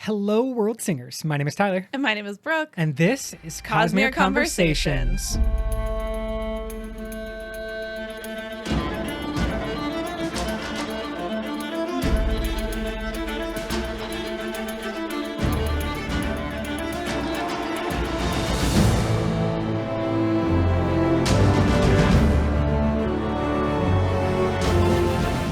Hello, world singers. My name is Tyler. And my name is Brooke. And this is Cosmere Conversations.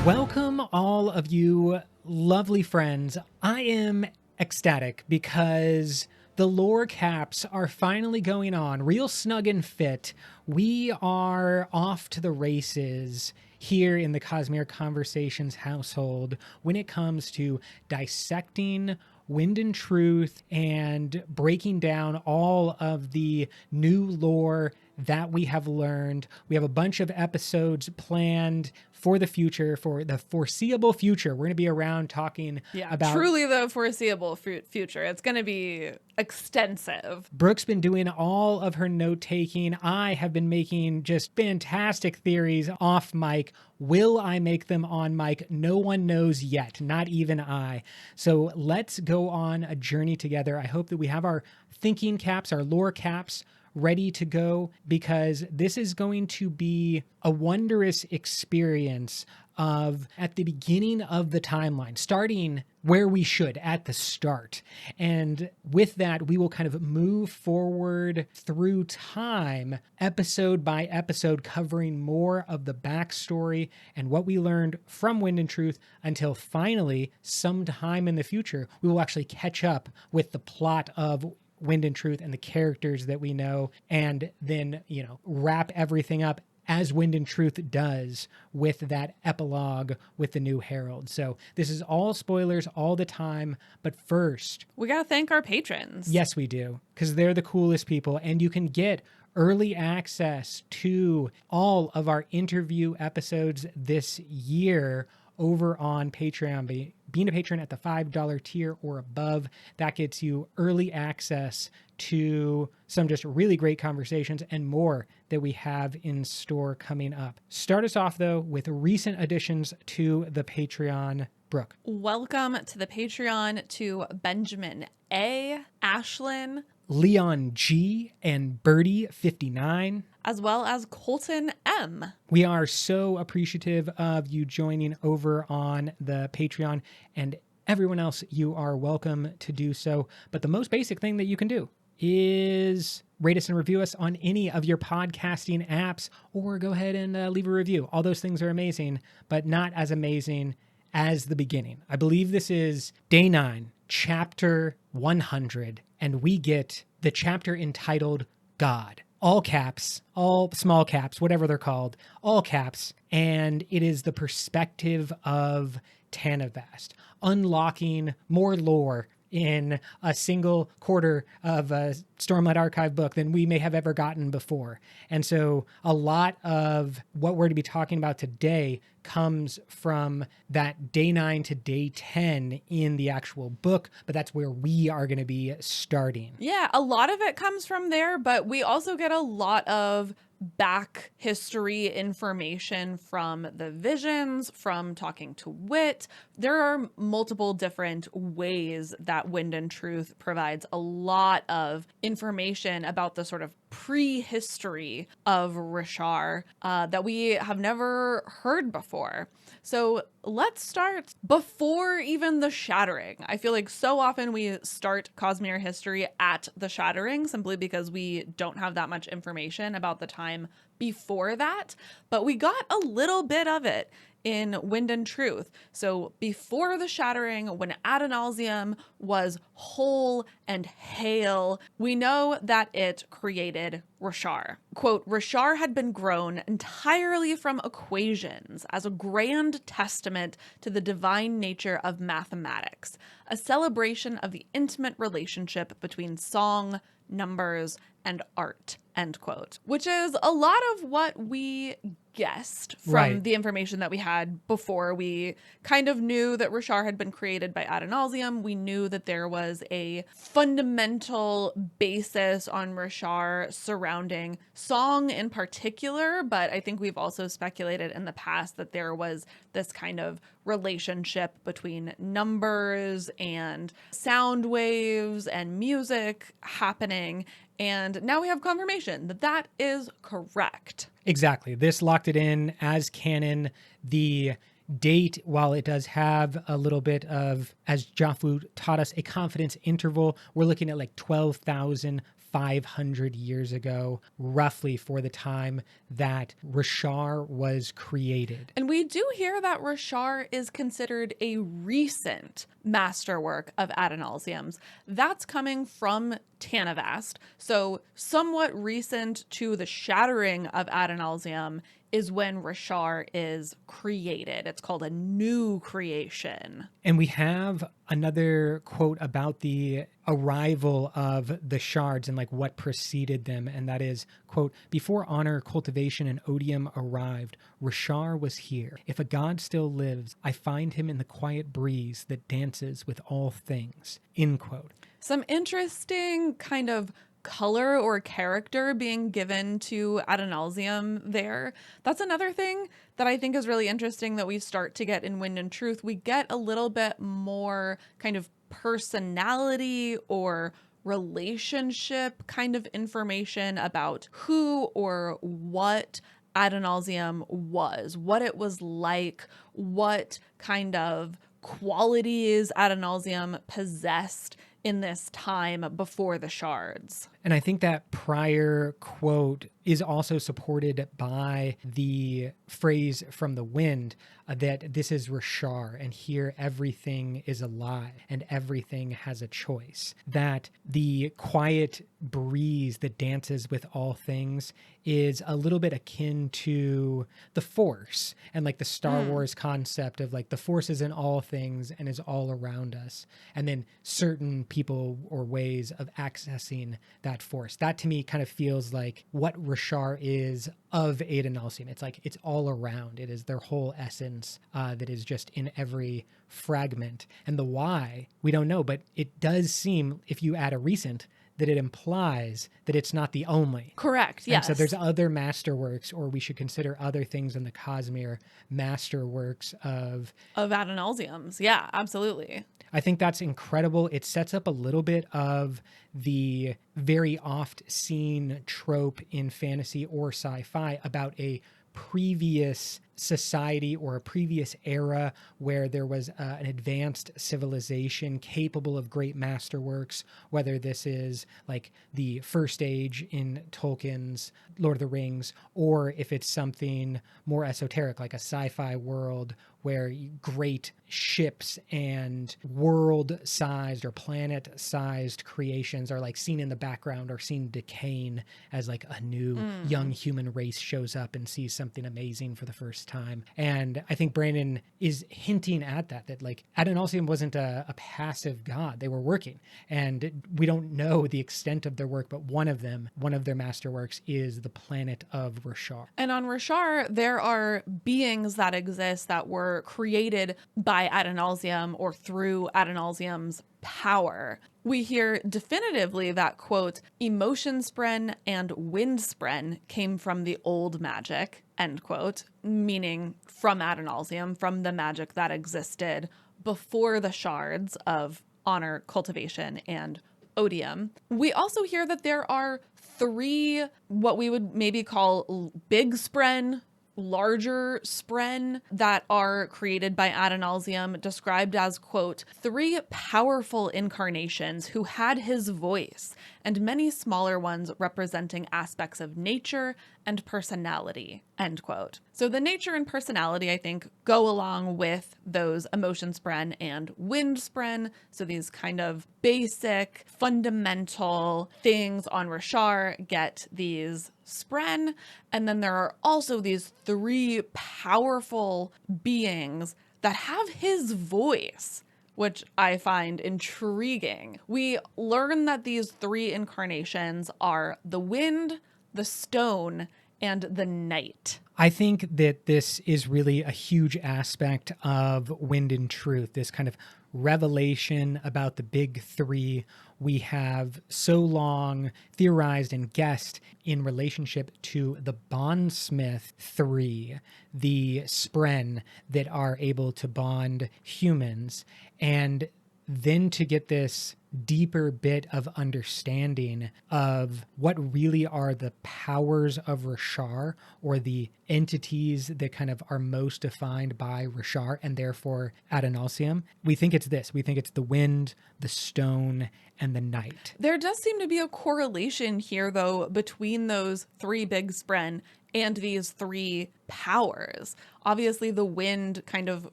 Welcome, all of you lovely friends. I am ecstatic because the lore caps are finally going on, real snug and fit. We are off to the races here in the Cosmere Conversations household when it comes to dissecting Wind and Truth and breaking down all of the new lore that we have learned. We have a bunch of episodes planned for the future, for the foreseeable future. We're going to be around talking about... truly the foreseeable future. It's going to be extensive. Brooke's been doing all of her note-taking. I have been making just fantastic theories off mic. Will I make them on mic? No one knows yet, not even I. So let's go on a journey together. I hope that we have our thinking caps, our lore caps, ready to go, because this is going to be a wondrous experience of at the beginning of the timeline, starting where we should at the start. And with that, we will kind of move forward through time, episode by episode, covering more of the backstory and what we learned from Wind and Truth until finally, sometime in the future, we will actually catch up with the plot of Wind and Truth and the characters that we know, and then, wrap everything up as Wind and Truth does with that epilogue with the new Herald. So this is all spoilers all the time, but first... we got to thank our patrons. Yes, we do, because they're the coolest people, and you can get early access to all of our interview episodes this year over on Patreon. Being a patron at the $5 tier or above, that gets you early access to some just really great conversations and more that we have in store coming up. Start us off, though, with recent additions to the Patreon. Brooke. Welcome to the Patreon to Benjamin A., Ashyn, Leon G., and Birdie59, as well as Colton M. We are so appreciative of you joining over on the Patreon, and everyone else, you are welcome to do so. But the most basic thing that you can do is rate us and review us on any of your podcasting apps, or go ahead and leave a review. All those things are amazing, but not as amazing as the beginning. I believe this is day 9, chapter 100, and we get the chapter entitled God. All caps, all small caps, whatever they're called, all caps. And it is the perspective of Tanavast, unlocking more lore in a single quarter of a Stormlight Archive book than we may have ever gotten before. And so a lot of what we're to be talking about today comes from that day 9 to day 10 in the actual book, but that's where we are going to be starting. Yeah, a lot of it comes from there, but we also get a lot of back history information from the visions, from talking to Wit. There are multiple different ways that Wind and Truth provides a lot of information about the sort of prehistory of Roshar that we have never heard before. So let's start before even the Shattering. I feel like so often we start Cosmere history at the Shattering simply because we don't have that much information about the time before that, but we got a little bit of it in Wind and Truth. So before the Shattering, when Adonalsium was whole and hale, we know that it created Roshar. Quote, Roshar had been grown entirely from equations as a grand testament to the divine nature of mathematics, a celebration of the intimate relationship between song, numbers, and art, end quote. Which is a lot of what we guessed from Right. the information that we had before. We kind of knew that Roshar had been created by Adonalsium. We knew that there was a fundamental basis on Roshar surrounding song in particular, but I think we've also speculated in the past that there was this kind of relationship between numbers and sound waves and music happening. And now we have confirmation that that is correct. Exactly. This locked it in as canon. The date, while it does have a little bit of, as Jafu taught us, a confidence interval, we're looking at like 12,500 years ago, roughly, for the time that Roshar was created. And we do hear that Roshar is considered a recent masterwork of Adonalsium's. That's coming from Tanavast. So somewhat recent to the shattering of Adonalsium is when Roshar is created. It's called a new creation. And we have another quote about the arrival of the shards and like what preceded them. And that is, quote, "Before Honor, Cultivation, and Odium arrived, Roshar was here. If a god still lives, I find him in the quiet breeze that dances with all things," end quote. Some interesting kind of color or character being given to Adonalsium there. That's another thing that I think is really interesting that we start to get in Wind and Truth. We get a little bit more kind of personality or relationship kind of information about who or what Adonalsium was, what it was like, what kind of qualities Adonalsium possessed in this time before the shards. And I think that prior quote is also supported by the phrase from the wind that this is Roshar, and here everything is alive and everything has a choice. That the quiet breeze that dances with all things is a little bit akin to the Force and like the Star Wars concept of like the Force is in all things and is all around us. And then certain people or ways of accessing that Force. That to me kind of feels like what Roshar is of Adonalsium. It's like it's all around. It is their whole essence that is just in every fragment. And the why, we don't know, but it does seem, if you add a recent, that it implies that it's not the only. Correct, yes. And so there's other masterworks, or we should consider other things in the Cosmere masterworks of Adonalsium's. Yeah, absolutely. I think that's incredible. It sets up a little bit of the very oft seen trope in fantasy or sci-fi about a previous society or a previous era where there was an advanced civilization capable of great masterworks, whether this is like the First Age in Tolkien's Lord of the Rings, or if it's something more esoteric like a sci-fi world where great ships and world-sized or planet-sized creations are like seen in the background or seen decaying as like a new young human race shows up and sees something amazing for the first time. And I think Brandon is hinting at that like Adonalsium wasn't a passive god. They were working, and we don't know the extent of their work, but one of their masterworks is the planet of Roshar. And on Roshar, there are beings that exist that were created by Adonalsium or through Adonalsium's power. We hear definitively that, quote, "emotion spren and wind spren came from the old magic," end quote, meaning from Adonalsium, from the magic that existed before the shards of Honor, Cultivation, and Odium. We also hear that there are 3 what we would maybe call big spren, larger spren that are created by Adonalsium, described as, quote, "3 powerful incarnations who had his voice, and many smaller ones representing aspects of nature and personality," end quote. So the nature and personality, I think, go along with those emotion spren and wind spren. So these kind of basic, fundamental things on Roshar get these spren. And then there are also these 3 powerful beings that have his voice, which I find intriguing. We learn that these three incarnations are the wind, the stone, and the night. I think that this is really a huge aspect of Wind and Truth, this kind of revelation about the big three we have so long theorized and guessed in relationship to the bondsmith three, the spren that are able to bond humans, and then to get this deeper bit of understanding of what really are the powers of Roshar, or the entities that kind of are most defined by Roshar and therefore Adonalsium. We think it's this. We think it's the wind, the stone, and the night. There does seem to be a correlation here, though, between those three big spren and these three powers. Obviously, the wind kind of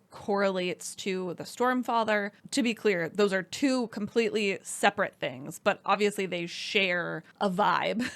correlates to the Stormfather. To be clear, those are two completely separate things, but obviously they share a vibe,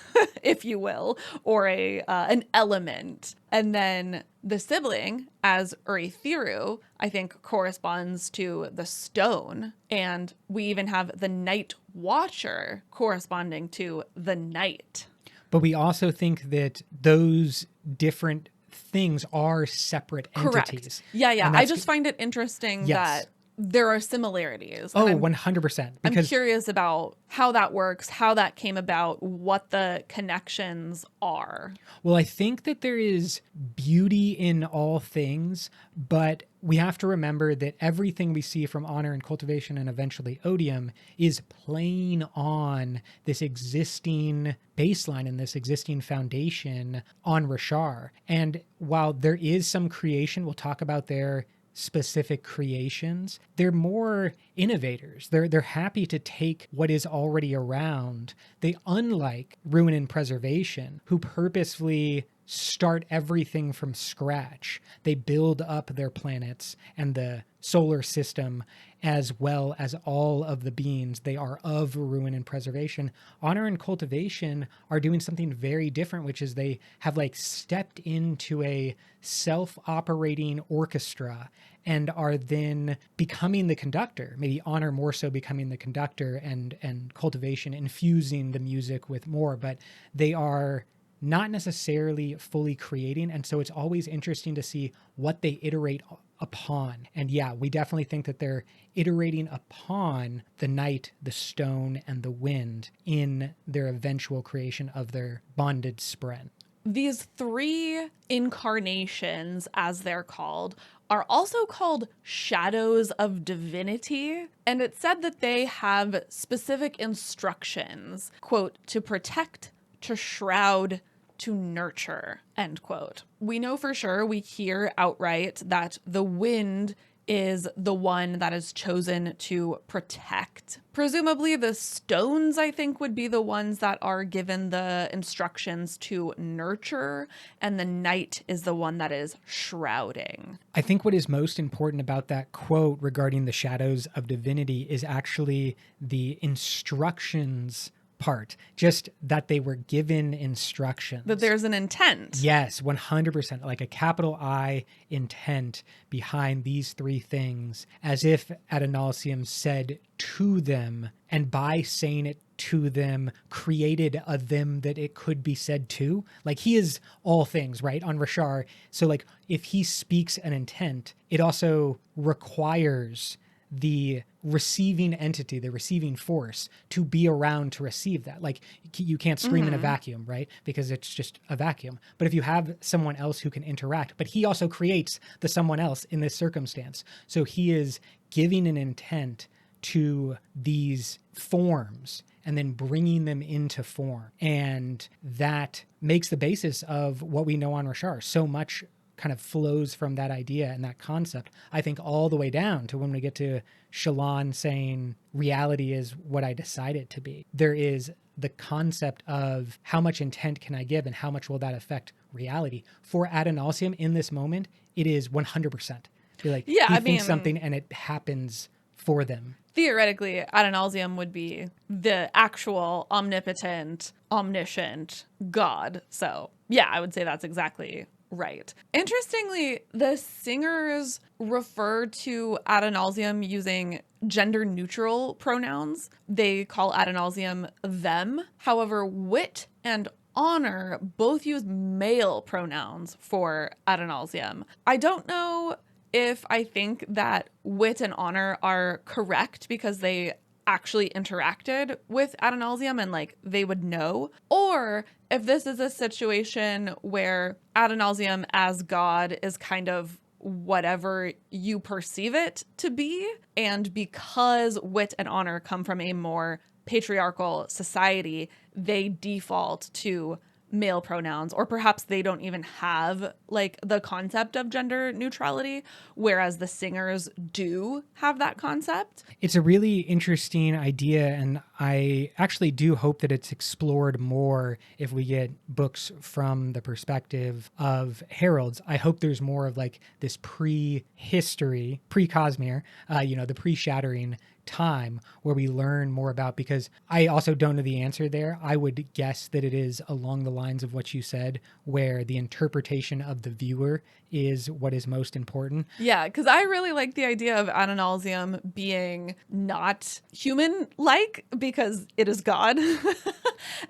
if you will, or an element. And then the sibling, as Urithiru, I think corresponds to the stone. And we even have the Night Watcher corresponding to the night. But we also think that those different things are separate Correct. entities. Yeah. I just find it interesting that there are similarities. Oh, 100%. I'm curious about how that works, how that came about, what the connections are. Well, I think that there is beauty in all things, but we have to remember that everything we see from Honor and Cultivation and eventually Odium is playing on this existing baseline and this existing foundation on Roshar. And while there is some creation, we'll talk about their specific creations, they're more innovators. They're happy to take what is already around. They, unlike Ruin and Preservation, who purposefully start everything from scratch. They build up their planets and the solar system, as well as all of the beings they are of Ruin and Preservation. Honor and Cultivation are doing something very different, which is they have like stepped into a self-operating orchestra and are then becoming the conductor. Maybe Honor more so becoming the conductor, and Cultivation infusing the music with more, but they are not necessarily fully creating. And so it's always interesting to see what they iterate upon. And yeah, we definitely think that they're iterating upon the night, the stone, and the wind in their eventual creation of their bonded spren. These three incarnations, as they're called, are also called shadows of divinity. And it's said that they have specific instructions, quote, to protect, to shroud, to nurture, end quote. We know for sure, we hear outright that the wind is the one that is chosen to protect. Presumably the stones, I think, would be the ones that are given the instructions to nurture, and the night is the one that is shrouding. I think what is most important about that quote regarding the shadows of divinity is actually the instructions part, just that they were given instructions. That there's an intent. Yes, 100%, like a capital I intent behind these three things, as if Adonalsium said to them, and by saying it to them, created a them that it could be said to. Like, he is all things, right, on Roshar. So like, if he speaks an intent, it also requires the receiving entity, the receiving force, to be around to receive that. Like, you can't scream in a vacuum, right? Because it's just a vacuum. But if you have someone else who can interact, but he also creates the someone else in this circumstance. So he is giving an intent to these forms and then bringing them into form. And that makes the basis of what we know on Roshar. So much kind of flows from that idea and that concept, I think, all the way down to when we get to Shallan saying reality is what I decide it to be. There is the concept of how much intent can I give and how much will that affect reality. For Adonalsium in this moment, it is 100%. You're like, he thinks something and it happens for them. Theoretically, Adonalsium would be the actual omnipotent, omniscient God. So yeah, I would say that's exactly Right. Interestingly, the singers refer to Adonalsium using gender neutral pronouns. They call Adonalsium them. However, Wit and Honor both use male pronouns for Adonalsium. I don't know if I think that Wit and Honor are correct because they actually interacted with Adonalsium and like they would know, or if this is a situation where Adonalsium as God is kind of whatever you perceive it to be, and because Wit and Honor come from a more patriarchal society, they default to male pronouns, or perhaps they don't even have like the concept of gender neutrality, whereas the singers do have that concept. It's a really interesting idea, and I actually do hope that it's explored more if we get books from the perspective of heralds. I hope there's more of like this pre-history, pre-Cosmere, the pre-Shattering time where we learn more about, because I also don't know the answer there. I would guess that it is along the lines of what you said, where the interpretation of the viewer is what is most important. Yeah, because I really like the idea of Adonalsium being not human-like because it is God.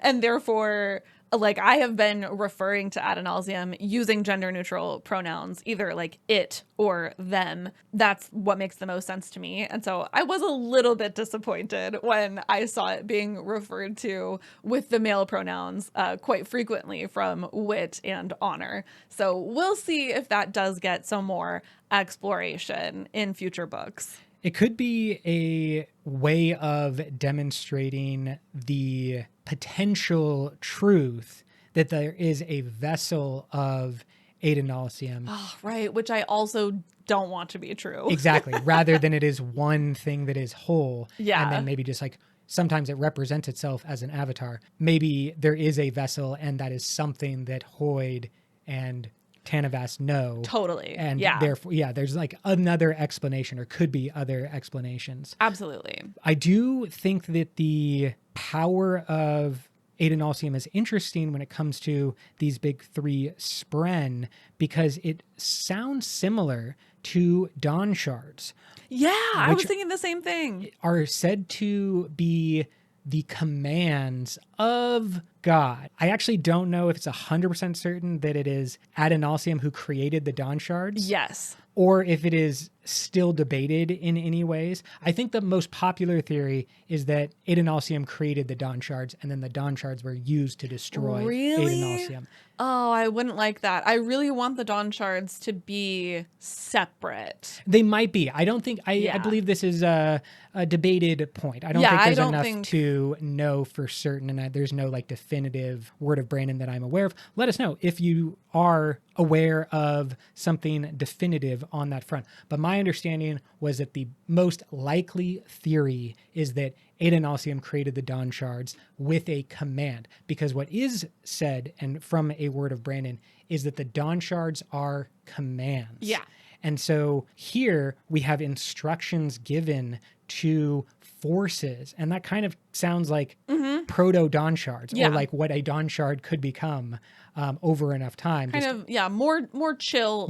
And therefore, like, I have been referring to Adonalsium using gender neutral pronouns, either like it or them. That's what makes the most sense to me. And so I was a little bit disappointed when I saw it being referred to with the male pronouns quite frequently from Wit and Honor. So we'll see if that does get some more exploration in future books. It could be a way of demonstrating the potential truth that there is a vessel of Adonalsium. Oh, right, which I also don't want to be true. Exactly. Rather than it is one thing that is whole. Yeah. And then maybe just like sometimes it represents itself as an avatar. Maybe there is a vessel and that is something that Hoyd and Tanavas know. Totally. And yeah. therefore, there's like another explanation, or could be other explanations. Absolutely. I do think that the power of Adonalsium is interesting when it comes to these big three spren, because it sounds similar to dawn shards. Yeah, I was thinking the same thing. Are said to be the commands of God. I actually don't know if it's 100% certain that it is Adonalsium who created the dawn shards. Yes. Or if it is still debated in any ways. I think the most popular theory is that Adonalsium created the dawn shards, and then the dawn shards were used to destroy Adonalsium. Oh, I wouldn't like that. I really want the dawn shards to be separate. They might be. I don't think, I believe this is a debated point. I don't think there's enough to know for certain, and there's no like definitive word of Brandon that I'm aware of. Let us know if you are aware of something definitive on that front. But my understanding was that the most likely theory is that Adonalsium created the dawn shards with a command, because what is said, and from a word of Brandon, is that the dawn shards are commands. Yeah. And so here we have instructions given to forces, and that kind of sounds like proto dawn shards, or like what a dawn shard could become over enough time. More chill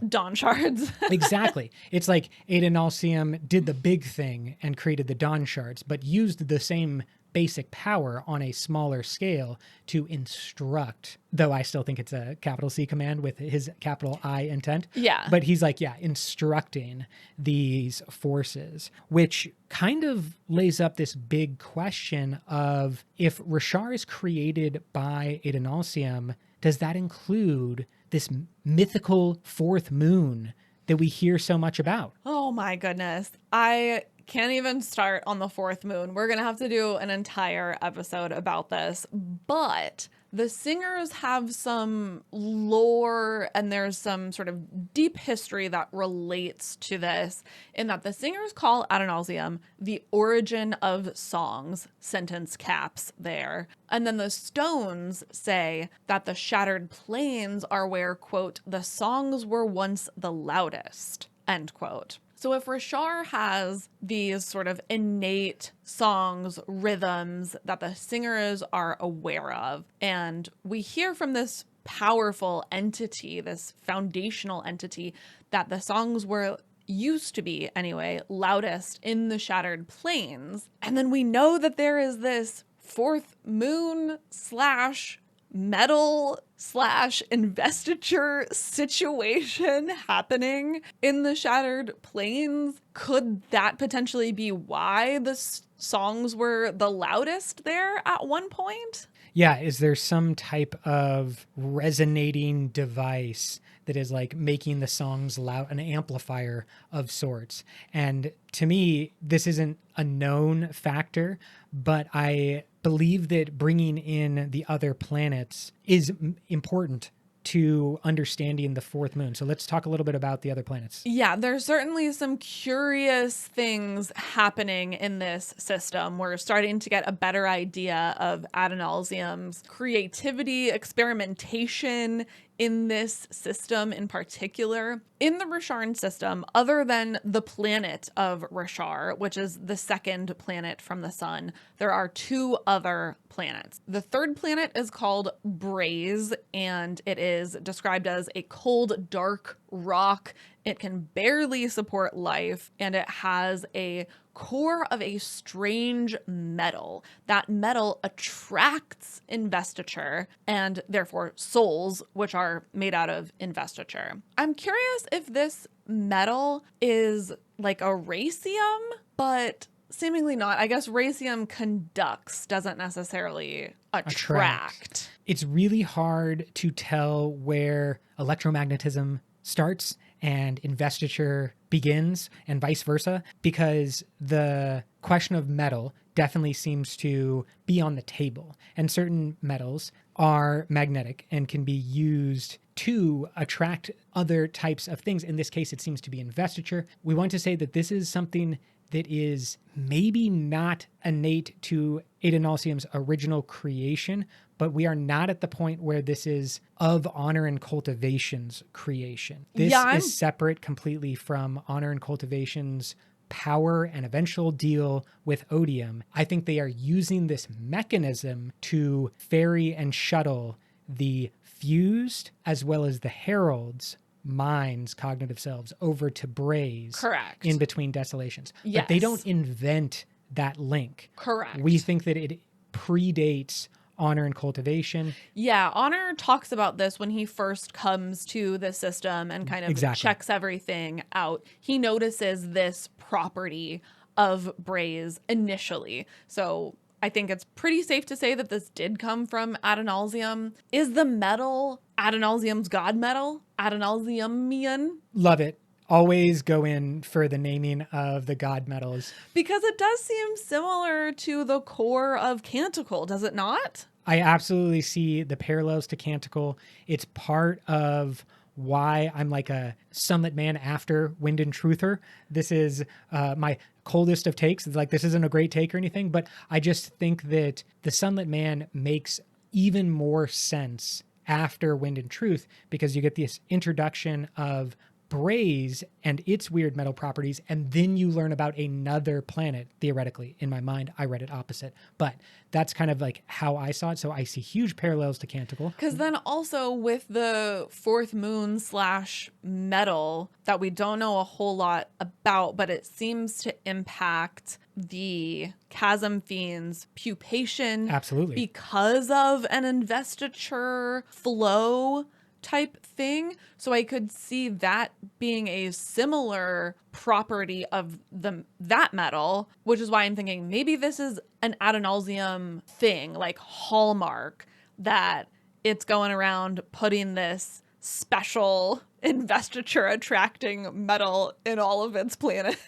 dawn shards. Exactly. It's like Adonalsium did the big thing and created the dawn shards, but used the same basic power on a smaller scale to instruct, though I still think it's a capital C command with his capital I intent. Yeah. But he's like, instructing these forces, which kind of lays up this big question of, if Roshar is created by Adonalsium, does that include this mythical fourth moon that we hear so much about? Oh my goodness. I can't even start on the fourth moon. We're going to have to do an entire episode about this, but the singers have some lore and there's some sort of deep history that relates to this, in that the singers call Adonalsium the origin of songs, sentence caps there. And then the stones say that the shattered plains are where, quote, the songs were once the loudest, end quote. So if Roshar has these sort of innate songs, rhythms that the singers are aware of, and we hear from this powerful entity, this foundational entity, that the songs were used to be anyway, loudest in the Shattered Plains. And then we know that there is this fourth moon slash metal slash investiture situation happening in the Shattered Plains. Could that potentially be why the songs were the loudest there at one point? Yeah, is there some type of resonating device that is like making the songs loud, an amplifier of sorts? And to me, this isn't a known factor, but I believe that bringing in the other planets is important to understanding the fourth moon. So let's talk a little bit about the other planets. Yeah, there's certainly some curious things happening in this system. We're starting to get a better idea of Adonalsium's creativity, experimentation in this system in particular. In the Rosharan system, other than the planet of Roshar, which is the second planet from the sun, there are two other planets. The third planet is called Braze, and it is described as a cold, dark rock. It can barely support life, and it has a core of a strange metal. That metal attracts investiture and therefore souls, which are made out of investiture. I'm curious if this metal is like a racium, but seemingly not. I guess racium conducts, doesn't necessarily attract. It's really hard to tell where electromagnetism starts and investiture begins and vice versa, because the question of metal definitely seems to be on the table. And certain metals are magnetic and can be used to attract other types of things. In this case, it seems to be investiture. We want to say that this is something that is maybe not innate to Adonalsium's original creation, but we are not at the point where this is of Honor and Cultivation's creation. This is separate completely from Honor and Cultivation's power and eventual deal with Odium. I think they are using this mechanism to ferry and shuttle the fused as well as the heralds' minds, cognitive selves, over to Braze. Correct. In between desolations. Yes. But they don't invent that link. Correct. We think that it predates Honor and Cultivation. Yeah, Honor talks about this when he first comes to the system and kind of checks everything out. He notices this property of Braze initially. So I think it's pretty safe to say that this did come from Adonalsium. Is the metal Adonalsium's god metal? Adonalsiumian? Love it. Always go in for the naming of the god metals. Because it does seem similar to the core of Canticle, does it not? I absolutely see the parallels to Canticle. It's part of why I'm like a Sunlit Man after Wind and Truther. This is my coldest of takes. It's like, this isn't a great take or anything, but I just think that the Sunlit Man makes even more sense after Wind and Truth, because you get this introduction of Braze and its weird metal properties, and then you learn about another planet. Theoretically, in my mind, I read it opposite, but that's kind of like how I saw it. So I see huge parallels to Canticle. Because then also with the fourth moon slash metal that we don't know a whole lot about, but it seems to impact the Chasm Fiend's pupation. Absolutely. Because of an investiture flow type thing. So I could see that being a similar property of that metal, which is why I'm thinking maybe this is an Adonalsium thing, like hallmark, that it's going around putting this special investiture attracting metal in all of its planets.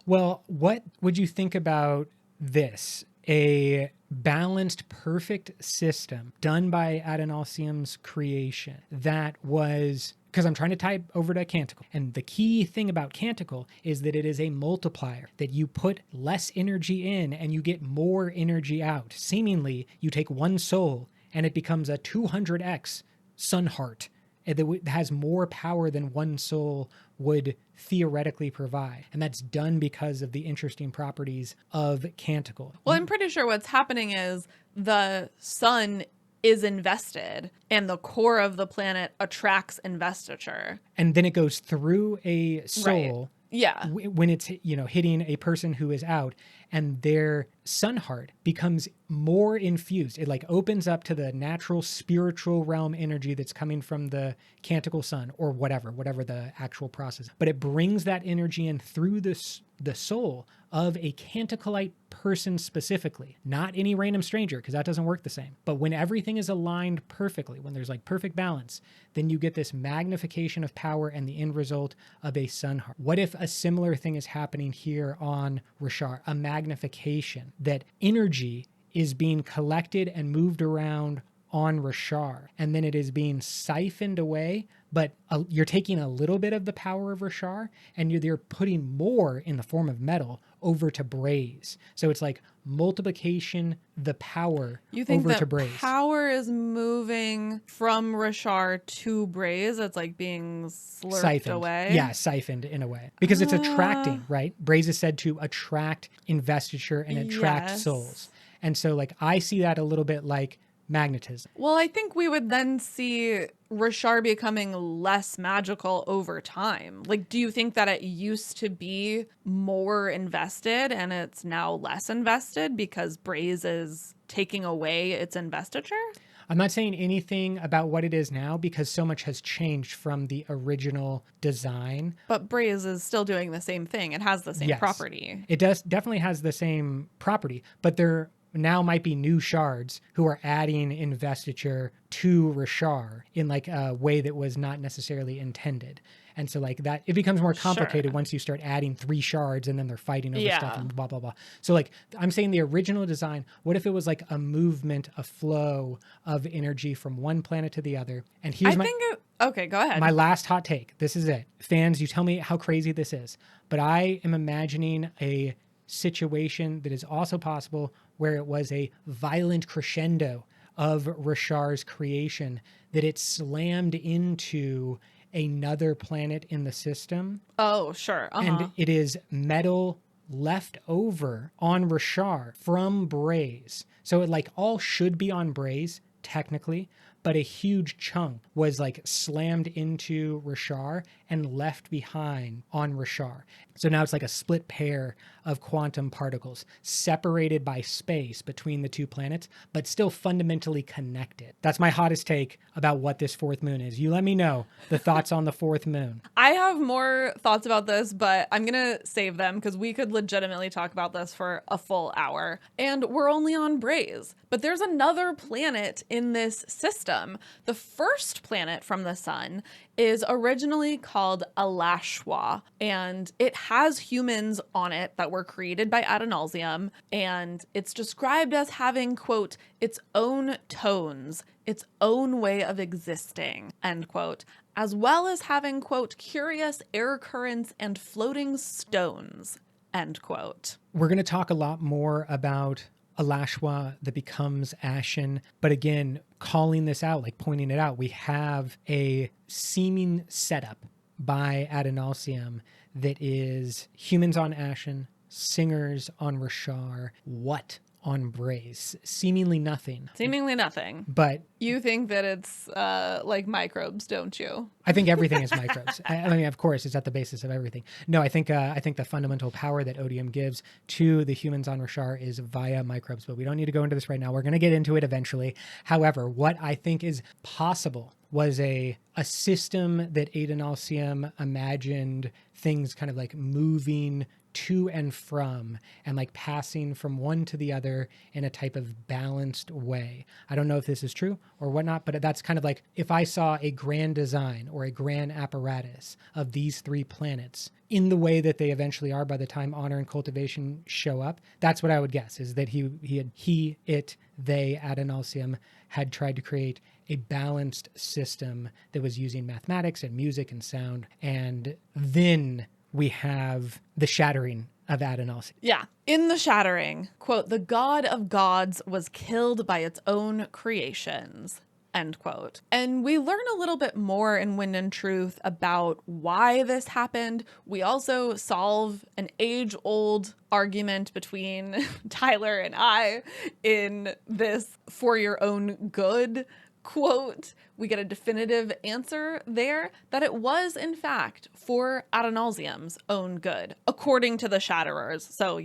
Well, what would you think about this? A balanced, perfect system done by Adonalsium's creation that was, because I'm trying to tie over to Canticle. And the key thing about Canticle is that it is a multiplier, that you put less energy in and you get more energy out. Seemingly, you take one soul and it becomes a 200x sun heart that has more power than one soul would theoretically provide. And that's done because of the interesting properties of Canticle. Well, I'm pretty sure what's happening is the sun is invested, and the core of the planet attracts investiture. And then it goes through a soul. Yeah. When it's, hitting a person who is out, and their sun heart becomes more infused. It like opens up to the natural spiritual realm energy that's coming from the canticle sun, or whatever the actual process. But it brings that energy in through the soul of a canticleite person specifically, not any random stranger, because that doesn't work the same. But when everything is aligned perfectly, when there's like perfect balance, then you get this magnification of power and the end result of a sun heart. What if a similar thing is happening here on Roshar? A magnification, that energy is being collected and moved around on Roshar, and then it is being siphoned away, but you're taking a little bit of the power of Roshar, and you're putting more in the form of metal over to Braze. So it's like multiplication, the power you think over that to Braze. Power is moving from Roshar to Braze? It's like being slurped Siphoned away? Yeah, siphoned in a way. Because it's attracting, right? Braze is said to attract investiture and attract souls. And so like I see that a little bit like magnetism. Well, I think we would then see Roshar becoming less magical over time. Like, do you think that it used to be more invested and it's now less invested because Braze is taking away its investiture? I'm not saying anything about what it is now because so much has changed from the original design. But Braze is still doing the same thing. It has the same property. It definitely has the same property, but there now might be new shards who are adding investiture to Roshar in like a way that was not necessarily intended. And so like that, it becomes more complicated once you start adding 3 shards and then they're fighting over stuff and blah, blah, blah. So like I'm saying the original design, what if it was like a movement, a flow of energy from one planet to the other? And here's okay, go ahead. My last hot take. This is it. Fans, you tell me how crazy this is. But I am imagining a situation that is also possible where it was a violent crescendo of Roshar's creation, that it slammed into another planet in the system. Oh, sure. And it is metal left over on Roshar from Braze. So it like all should be on Braze technically, but a huge chunk was like slammed into Roshar and left behind on Roshar. So now it's like a split pair of quantum particles separated by space between the 2 planets, but still fundamentally connected. That's my hottest take about what this 4th moon is. You let me know the thoughts on the 4th moon. I have more thoughts about this, but I'm going to save them because we could legitimately talk about this for a full hour. And we're only on Braze. But there's another planet in this system. The first planet from the sun is originally called Alashwa, and it has humans on it that were created by Adonalsium, and it's described as having, quote, its own tones, its own way of existing, end quote, as well as having, quote, curious air currents and floating stones, end quote. We're going to talk a lot more about Alashwa that becomes Ashyn. But again, calling this out, like pointing it out, we have a seeming setup by Adonalsium that is humans on Ashyn, singers on Roshar, what on Braze? Seemingly nothing. Seemingly nothing. But you think that it's like microbes, don't you? I think everything is microbes. I mean, of course, it's at the basis of everything. No, I think the fundamental power that Odium gives to the humans on Roshar is via microbes, but we don't need to go into this right now. We're going to get into it eventually. However, what I think is possible was a system that Adonalsium imagined things kind of like moving to and from and like passing from one to the other in a type of balanced way. I don't know if this is true or whatnot, but that's kind of like if I saw a grand design or a grand apparatus of these 3 planets in the way that they eventually are by the time Honor and Cultivation show up, that's what I would guess, is that they, Adonalsium, had tried to create a balanced system that was using mathematics and music and sound. And then we have the Shattering of Adonalsium. Yeah. In the Shattering, quote, the god of gods was killed by its own creations, end quote. And we learn a little bit more in Wind and Truth about why this happened. We also solve an age-old argument between Tyler and I in this "for your own good" quote. We get a definitive answer there that it was, in fact, for Adonalsium's own good, according to the Shatterers. So,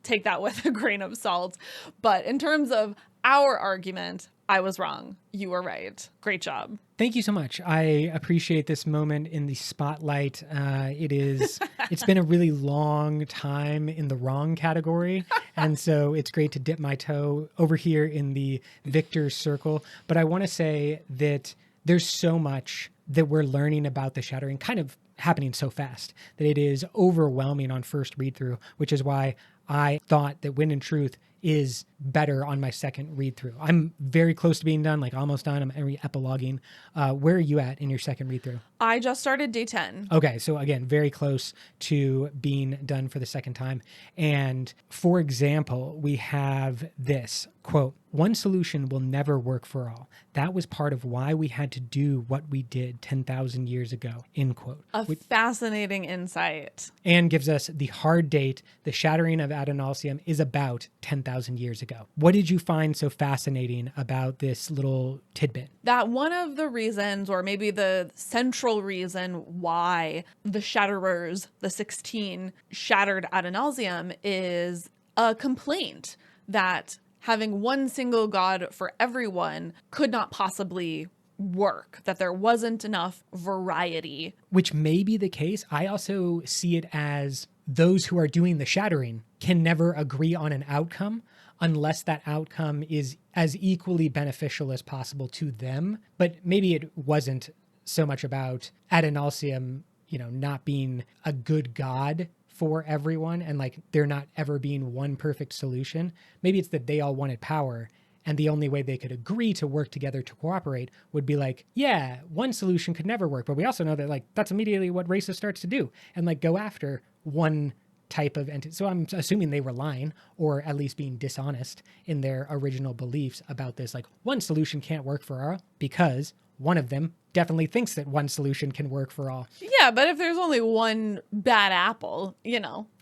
take that with a grain of salt. But in terms of our argument, I was wrong. You were right. Great job. Thank you so much. I appreciate this moment in the spotlight. It's been a really long time in the wrong category. And so it's great to dip my toe over here in the victor's circle. But I want to say that there's so much that we're learning about the Shattering kind of happening so fast that it is overwhelming on first read through, which is why I thought that Wind and Truth is better on my second read through. I'm very close to being done, like almost done. I'm epiloguing. Where are you at in your second read through? I just started day 10. Okay, so again, very close to being done for the second time. And for example, we have this quote, "One solution will never work for all. That was part of why we had to do what we did 10,000 years ago," end quote. A fascinating insight. And gives us the hard date. The Shattering of Adonalsium is about 10,000 years ago. What did you find so fascinating about this little tidbit? That one of the reasons, or maybe the central reason why the Shatterers, the 16, shattered Adonalsium is a complaint that having one single god for everyone could not possibly work, that there wasn't enough variety. Which may be the case. I also see it as those who are doing the shattering can never agree on an outcome unless that outcome is as equally beneficial as possible to them. But maybe it wasn't so much about Adonalsium, not being a good god for everyone and like there not ever being one perfect solution. Maybe it's that they all wanted power and the only way they could agree to work together to cooperate would be like, yeah, one solution could never work. But we also know that like that's immediately what racist starts to do and like go after one type of entity. So I'm assuming they were lying or at least being dishonest in their original beliefs about this. Like one solution can't work for all because one of them definitely thinks that one solution can work for all. Yeah, but if there's only one bad apple,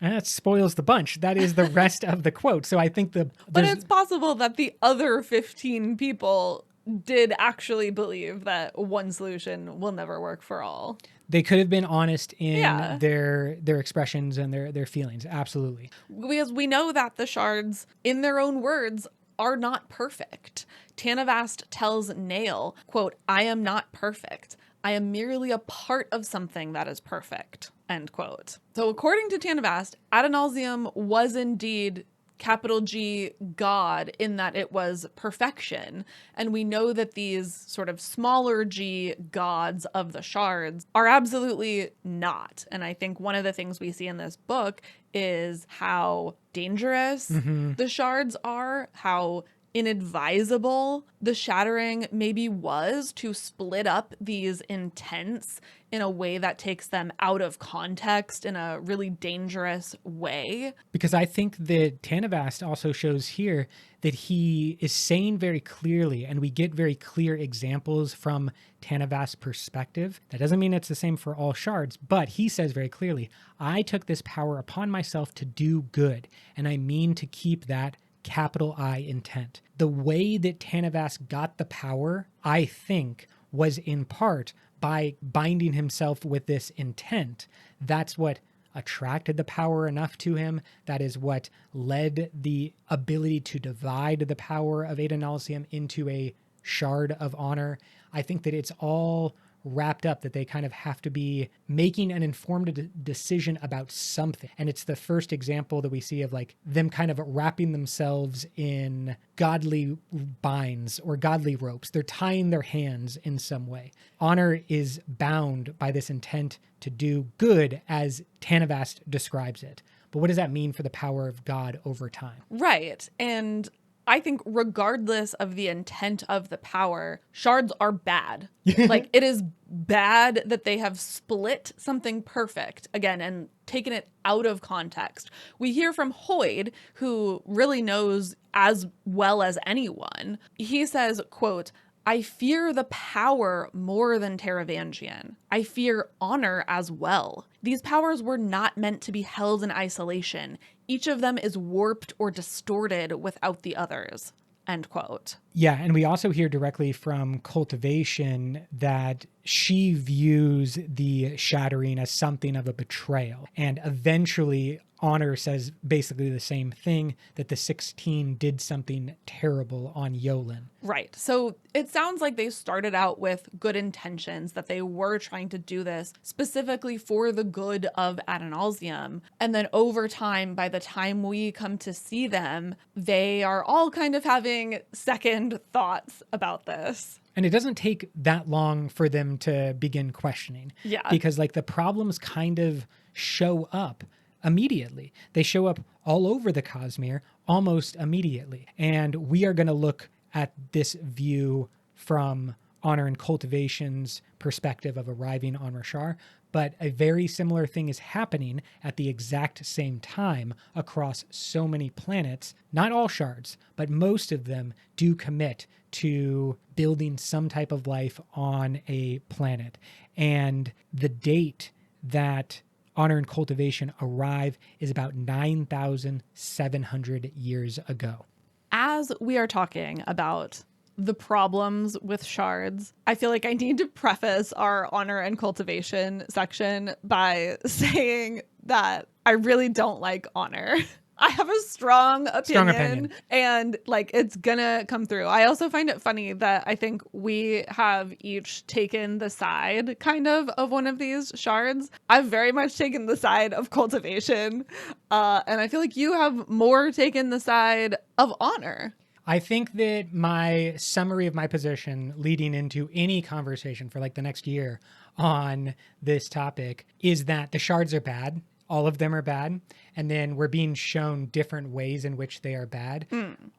That spoils the bunch. That is the rest of the quote. So I think But it's possible that the other 15 people did actually believe that one solution will never work for all. They could have been honest in their expressions and their feelings. Absolutely. Because we know that the shards, in their own words, are not perfect. Tanavast tells Nail, quote, "I am not perfect. I am merely a part of something that is perfect," end quote. So according to Tanavast, Adonalsium was indeed capital G God in that it was perfection. And we know that these sort of smaller g gods of the shards are absolutely not. And I think one of the things we see in this book is how dangerous the shards are, how inadvisable the shattering maybe was to split up these intents in a way that takes them out of context in a really dangerous way. Because I think that Tanavast also shows here that he is saying very clearly, and we get very clear examples from Tanavast's perspective. That doesn't mean it's the same for all shards, but he says very clearly, I took this power upon myself to do good, and I mean to keep that capital I intent. The way that Tanavast got the power, I think, was in part by binding himself with this intent. That's what attracted the power enough to him. That is what led the ability to divide the power of Adonalsium into a shard of honor. I think that it's all wrapped up, that they kind of have to be making an informed decision about something. And it's the first example that we see of like them kind of wrapping themselves in godly binds or godly ropes. They're tying their hands in some way. Honor is bound by this intent to do good as Tanavast describes it. But what does that mean for the power of God over time? Right. And I think regardless of the intent of the power, shards are bad. Like it is bad that they have split something perfect again and taken it out of context. We hear from Hoyd, who really knows as well as anyone. He says, quote, I fear the power more than Taravangian. I fear honor as well. These powers were not meant to be held in isolation. Each of them is warped or distorted without the others. End quote. Yeah, and we also hear directly from Cultivation that she views the Shattering as something of a betrayal. And eventually, Honor says basically the same thing, that the 16 did something terrible on Yolen. Right. So it sounds like they started out with good intentions, that they were trying to do this specifically for the good of Adonalsium. And then over time, by the time we come to see them, they are all kind of having second thoughts about this. And it doesn't take that long for them to begin questioning. Yeah. Because like the problems kind of show up immediately. They show up all over the Cosmere almost immediately. And we are going to look at this view from Honor and Cultivation's perspective of arriving on Roshar. But a very similar thing is happening at the exact same time across so many planets. Not all shards, but most of them do commit to building some type of life on a planet. And the date that Honor and Cultivation arrive is about 9,700 years ago. As we are talking about the problems with shards, I feel like I need to preface our Honor and Cultivation section by saying that I really don't like Honor. I have a strong opinion, and like it's gonna come through. I also find it funny that I think we have each taken the side kind of one of these shards. I've very much taken the side of Cultivation, and I feel like you have more taken the side of Honor. I think that my summary of my position leading into any conversation for like the next year on this topic is that the shards are bad. All of them are bad. And then we're being shown different ways in which they are bad.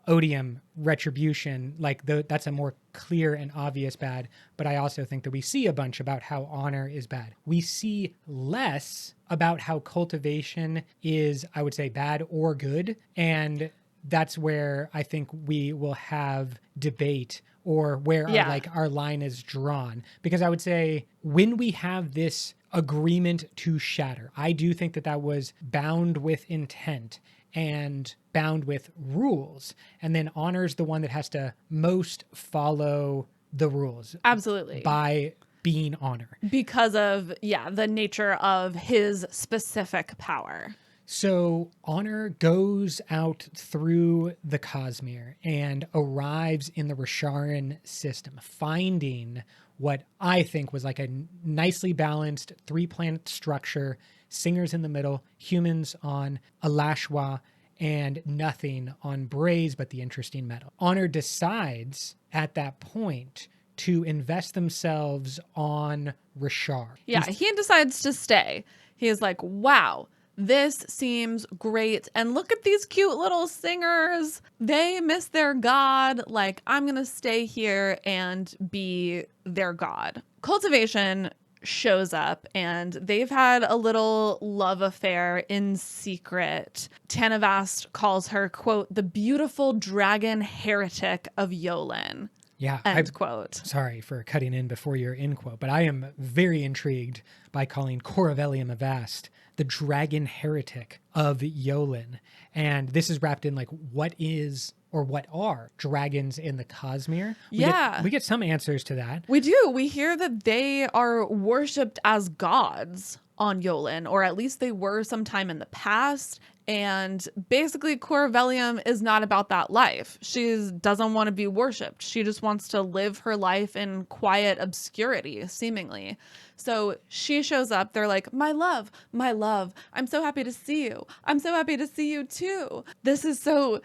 Odium, retribution, like that's a more clear and obvious bad. But I also think that we see a bunch about how honor is bad. We see less about how cultivation is, I would say, bad or good. And that's where I think we will have debate or where our line is drawn. Because I would say when we have this agreement to shatter, I do think that that was bound with intent and bound with rules. And then honor's the one that has to most follow the rules. Absolutely. By being honor. Because of, the nature of his specific power. So Honor goes out through the Cosmere and arrives in the Rosharan system, finding what I think was like a nicely balanced 3-planet structure, singers in the middle, humans on Alashwa, and nothing on Braze but the interesting metal. Honor decides at that point to invest themselves on Roshar. Yeah, he decides to stay. He is like, wow, this seems great. And look at these cute little singers. They miss their god. Like, I'm going to stay here and be their god. Cultivation shows up and they've had a little love affair in secret. Tanavast calls her, quote, the beautiful dragon heretic of Yolen. Yeah. End quote. Sorry for cutting in before your end quote, but I am very intrigued by calling Corvellium Avast the dragon heretic of Yolen. And this is wrapped in like what is or what are dragons in the Cosmere. We get some answers to that. We do. We hear that they are worshipped as gods on Yolen, or at least they were sometime in the past. And basically, Corvellium is not about that life. She doesn't want to be worshipped. She just wants to live her life in quiet obscurity, seemingly. So she shows up. They're like, my love, I'm so happy to see you. I'm so happy to see you too. This is so,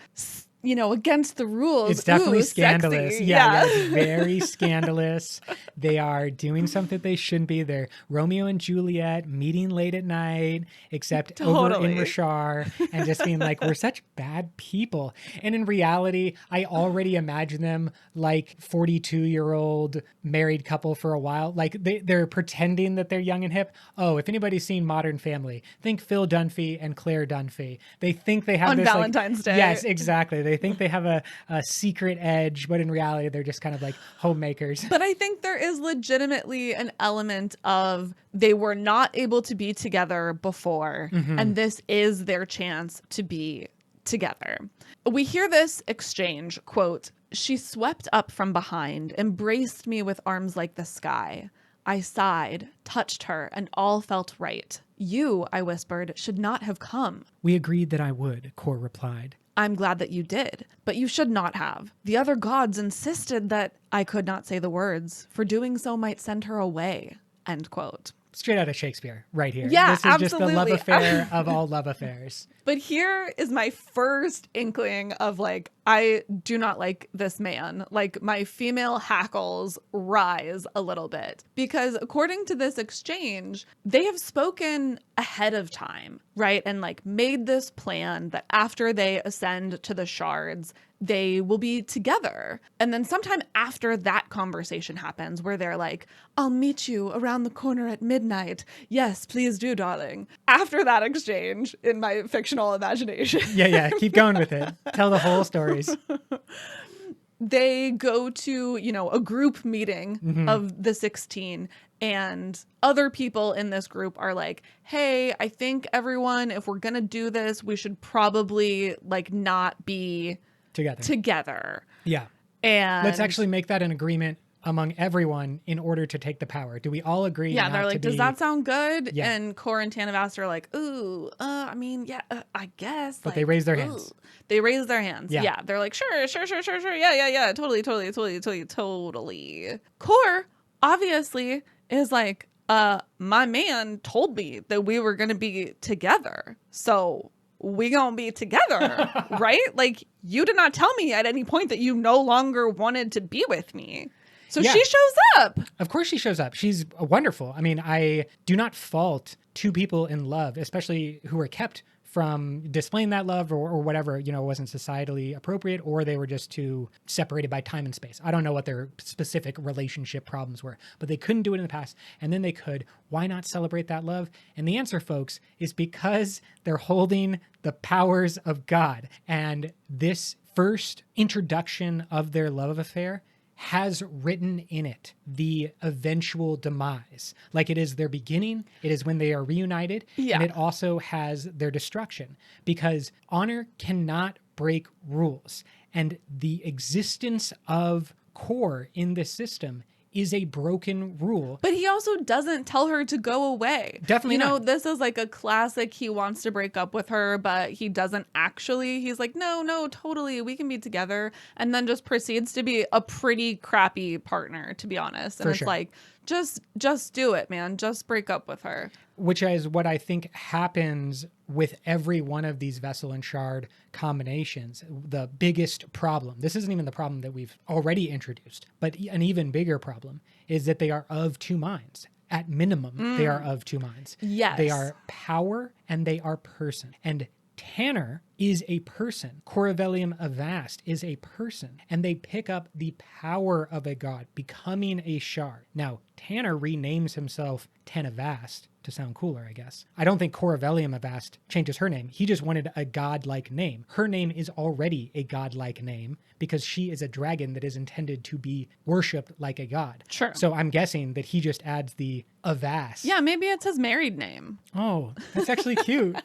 against the rules. It's definitely scandalous. Sexy. Yeah, it's very scandalous. They are doing something they shouldn't be. They're Romeo and Juliet meeting late at night, except over in Roshar, and just being like, we're such bad people. And in reality, I already imagine them like 42-year-old married couple for a while. Like they're pretending that they're young and hip. Oh, if anybody's seen Modern Family, think Phil Dunphy and Claire Dunphy. They think they have on this Valentine's Day. Yes, exactly. They think they have a secret edge, but in reality, they're just kind of like homemakers. But I think there is legitimately an element of they were not able to be together before, and this is their chance to be together. We hear this exchange, quote, "She swept up from behind, embraced me with arms like the sky. I sighed, touched her, and all felt right. You, I whispered, should not have come. We agreed that I would," Kor replied. I'm glad that you did, but you should not have. The other gods insisted that I could not say the words, for doing so might send her away. End quote. Straight out of Shakespeare, right here. Yeah, this is absolutely. just the love affair of all love affairs. But here is my first inkling of like, I do not like this man. Like my female hackles rise a little bit because according to this exchange, they have spoken ahead of time, right? And like made this plan that after they ascend to the shards, they will be together. And then sometime after that conversation happens where they're like, I'll meet you around the corner at midnight. Yes, please do, darling. After that exchange in my fictional imagination. Yeah. Keep going with it. Tell the whole stories. They go to, a group meeting of the 16 and other people in this group are like, hey, I think everyone, if we're going to do this, we should probably like not be together. Yeah. And let's actually make that an agreement among everyone in order to take the power. Do we all agree? Yeah, they're like, does that sound good? Yeah. And Kor and Tanavast are like, ooh, I guess. But like, they raise their hands. They raise their hands. Yeah. Yeah. They're like, sure. Yeah. Totally. Kor obviously is like, my man told me that we were going to be together. So we gonna be together, right? Like you did not tell me at any point that you no longer wanted to be with me. So yeah. She shows up. Of course she shows up. She's wonderful. I mean, I do not fault two people in love, especially who are kept from displaying that love or whatever, wasn't societally appropriate, or they were just too separated by time and space. I don't know what their specific relationship problems were, but they couldn't do it in the past. And then they could. Why not celebrate that love? And the answer, folks, is because they're holding the powers of God. And this first introduction of their love affair has written in it the eventual demise. Like it is their beginning, it is when they are reunited, and it also has their destruction. Because honor cannot break rules. And the existence of Kor in this system is a broken rule. But he also doesn't tell her to go away. Definitely not. This is like a classic, he wants to break up with her, but he doesn't actually. He's like, no, totally, we can be together. And then just proceeds to be a pretty crappy partner, to be honest. And it's like, just do it, man. Just break up with her. Which is what I think happens with every one of these vessel and shard combinations. The biggest problem, this isn't even the problem that we've already introduced, but an even bigger problem is that they are of two minds. At minimum, they are of two minds. Yes. They are power and they are person. And Tanner is a person. Corvelium Avast is a person. And they pick up the power of a god, becoming a shard. Now, Tanner renames himself Tanavast to sound cooler, I guess. I don't think Corvelium Avast changes her name. He just wanted a godlike name. Her name is already a godlike name because she is a dragon that is intended to be worshipped like a god. Sure. So I'm guessing that he just adds the Avast. Yeah, maybe it's his married name. Oh, that's actually cute.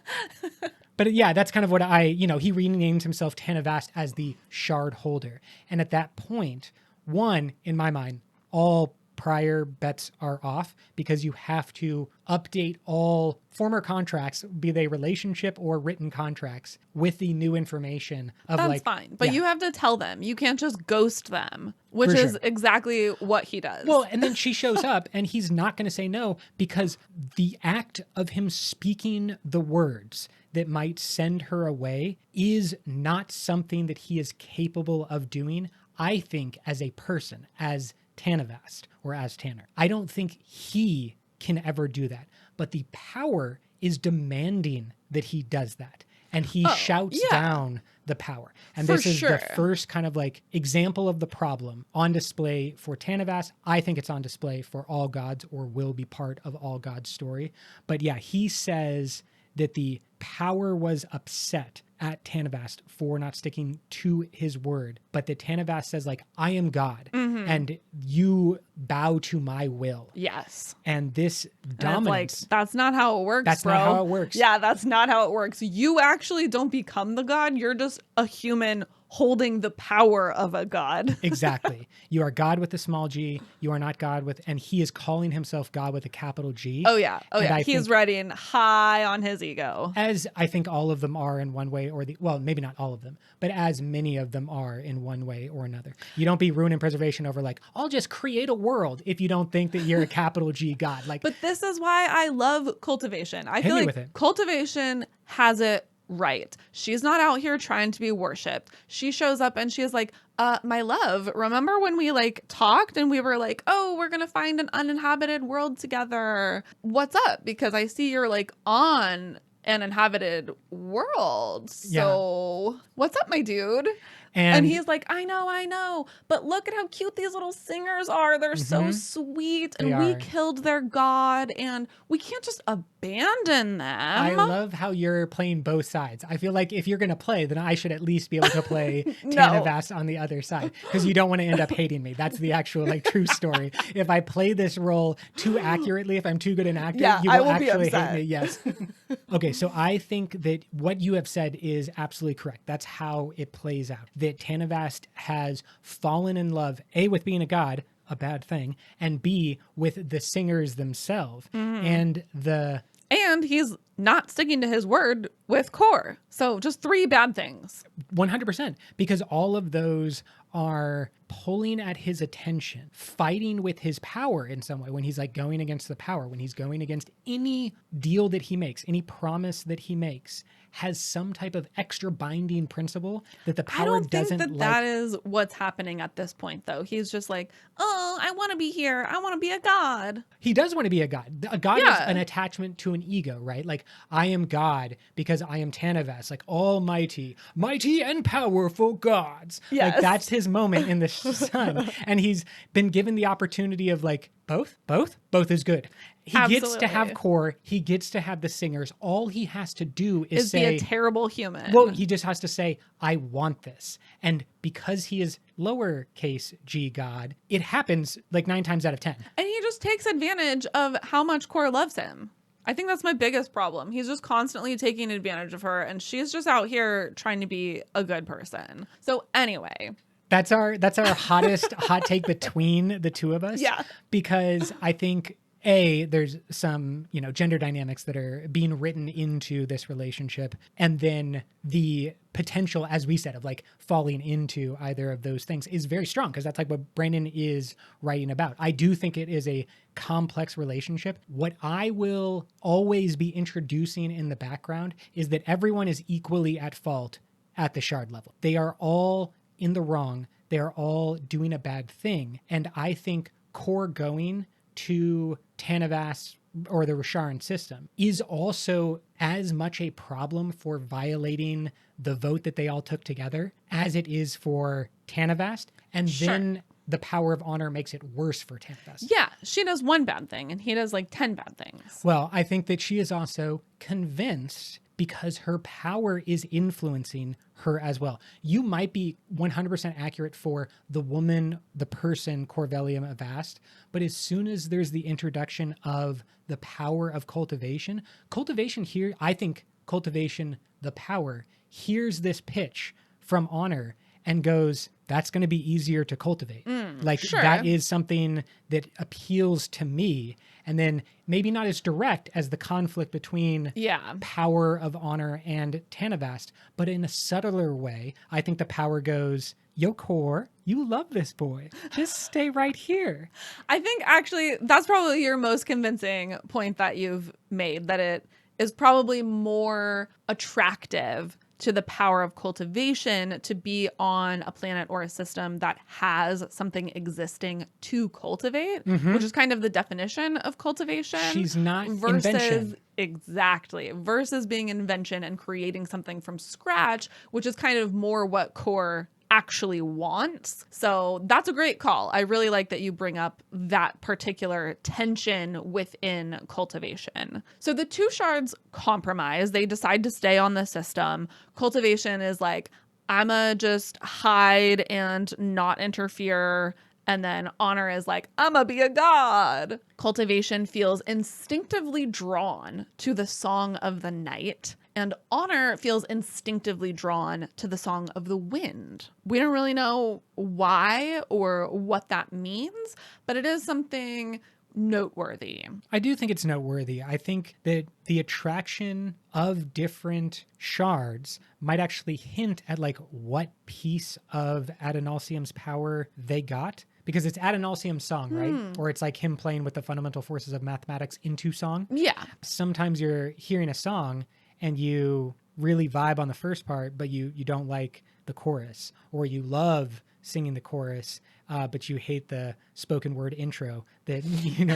But yeah, that's kind of what he renames himself Tanavast as the shard holder. And at that point, in my mind, all prior bets are off because you have to update all former contracts, be they relationship or written contracts, with the new information of That's fine. But you have to tell them. You can't just ghost them, which is exactly what he does. Well, and then she shows up and he's not going to say no because the act of him speaking the words that might send her away is not something that he is capable of doing, I think, as a person, as Tanavast or as Tanner. I don't think he can ever do that. But the power is demanding that he does that. And he shouts down the power. And this is the first kind of like example of the problem on display for Tanavast. I think it's on display for all gods or will be part of all gods' story. But yeah, he says that the power was upset at Tanavast for not sticking to his word, but that Tanavast says like, I am God and you bow to my will. Yes. And this And it's dominance. like, that's not how it works, That's bro. not how it works. Yeah, that's not how it works. You actually don't become the god. You're just a human holding the power of a god. Exactly. You are God with a small g. You are not God with, and he is calling himself God with a capital G. Oh, yeah. Oh, And yeah. I He's think, riding high on his ego. as I think all of them are in one way or the, well, maybe not all of them, but as many of them are in one way or another. You don't be ruin and preservation over like, I'll just create a world if you don't think that you're a capital G God. Like, But this is why I love cultivation. I Hit feel me like with it. cultivation has it right. She's not out here trying to be worshipped. She shows up and she's like, my love, remember when we like talked and we were like, oh, we're going to find an uninhabited world together. What's up? Because I see you're like on an inhabited world. So what's up, my dude? And he's like, I know. But look at how cute these little singers are. They're so sweet. And we killed their god. And we can't just abandon them. I love how you're playing both sides. I feel like if you're going to play, then I should at least be able to play Tanavast on the other side. Because you don't want to end up hating me. That's the actual like true story. If I play this role too accurately, if I'm too good an actor, you will actually hate me. Yes. Okay, so I think that what you have said is absolutely correct. That's how it plays out. That Tanavast has fallen in love, A, with being a god, a bad thing, and B, with the singers themselves. And he's not sticking to his word with Core. So just 3 bad things. 100%, because all of those are pulling at his attention, fighting with his power in some way when he's like going against the power, when he's going against any deal that he makes, any promise that he makes has some type of extra binding principle that the power doesn't think that is what's happening at this point, though. He's just like, oh, I want to be here. I want to be a god. He does want to be a god. A god is an attachment to an ego, right? Like, I am God because I am Tanavast, like almighty, mighty and powerful gods. Yes. Like, that's his moment in the sun. And he's been given the opportunity of like, both is good. He gets to have Core. He gets to have the singers. All he has to do is say, be a terrible human. Well, he just has to say, I want this. And because he is lowercase g God, it happens like 9 times out of 10. And he just takes advantage of how much Core loves him. I think that's my biggest problem. He's just constantly taking advantage of her, and she's just out here trying to be a good person. So anyway, that's our hottest hot take between the two of us. Yeah. Because I think there's some, gender dynamics that are being written into this relationship. And then the potential, as we said, of like falling into either of those things is very strong because that's like what Brandon is writing about. I do think it is a complex relationship. What I will always be introducing in the background is that everyone is equally at fault at the shard level. They are all in the wrong. They are all doing a bad thing. And I think Core going to Tanavast or the Rosharan system is also as much a problem for violating the vote that they all took together as it is for Tanavast. And then the power of honor makes it worse for Tanavast. Yeah, she does 1 bad thing and he does like 10 bad things. Well, I think that she is also convinced because her power is influencing her as well. You might be 100% accurate for the woman, the person, Corvellium Avast, but as soon as there's the introduction of the power of cultivation here, I think cultivation, the power, hears this pitch from honor and goes, that's going to be easier to cultivate. That is something that appeals to me. And then maybe not as direct as the conflict between power of honor and Tanavast, but in a subtler way, I think the power goes, yo, Core, you love this boy. Just stay right here. I think actually that's probably your most convincing point that you've made, that it is probably more attractive to the power of cultivation to be on a planet or a system that has something existing to cultivate, which is kind of the definition of cultivation. She's not invention. Exactly. Versus being invention and creating something from scratch, which is kind of more what Core actually wants. So that's a great call. I really like that you bring up that particular tension within cultivation. So the two shards compromise. They decide to stay on the system. Cultivation is like, I'ma just hide and not interfere. And then Honor is like, I'ma be a god. Cultivation feels instinctively drawn to the song of the night, and Honor feels instinctively drawn to the song of the wind. We don't really know why or what that means, but it is something noteworthy. I do think it's noteworthy. I think that the attraction of different shards might actually hint at like what piece of Adonalsium's power they got. Because it's Adonalsium's song, right? Or it's like him playing with the fundamental forces of mathematics into song. Yeah. Sometimes you're hearing a song and you really vibe on the first part, but you don't like the chorus, or you love singing the chorus, but you hate the spoken word intro that,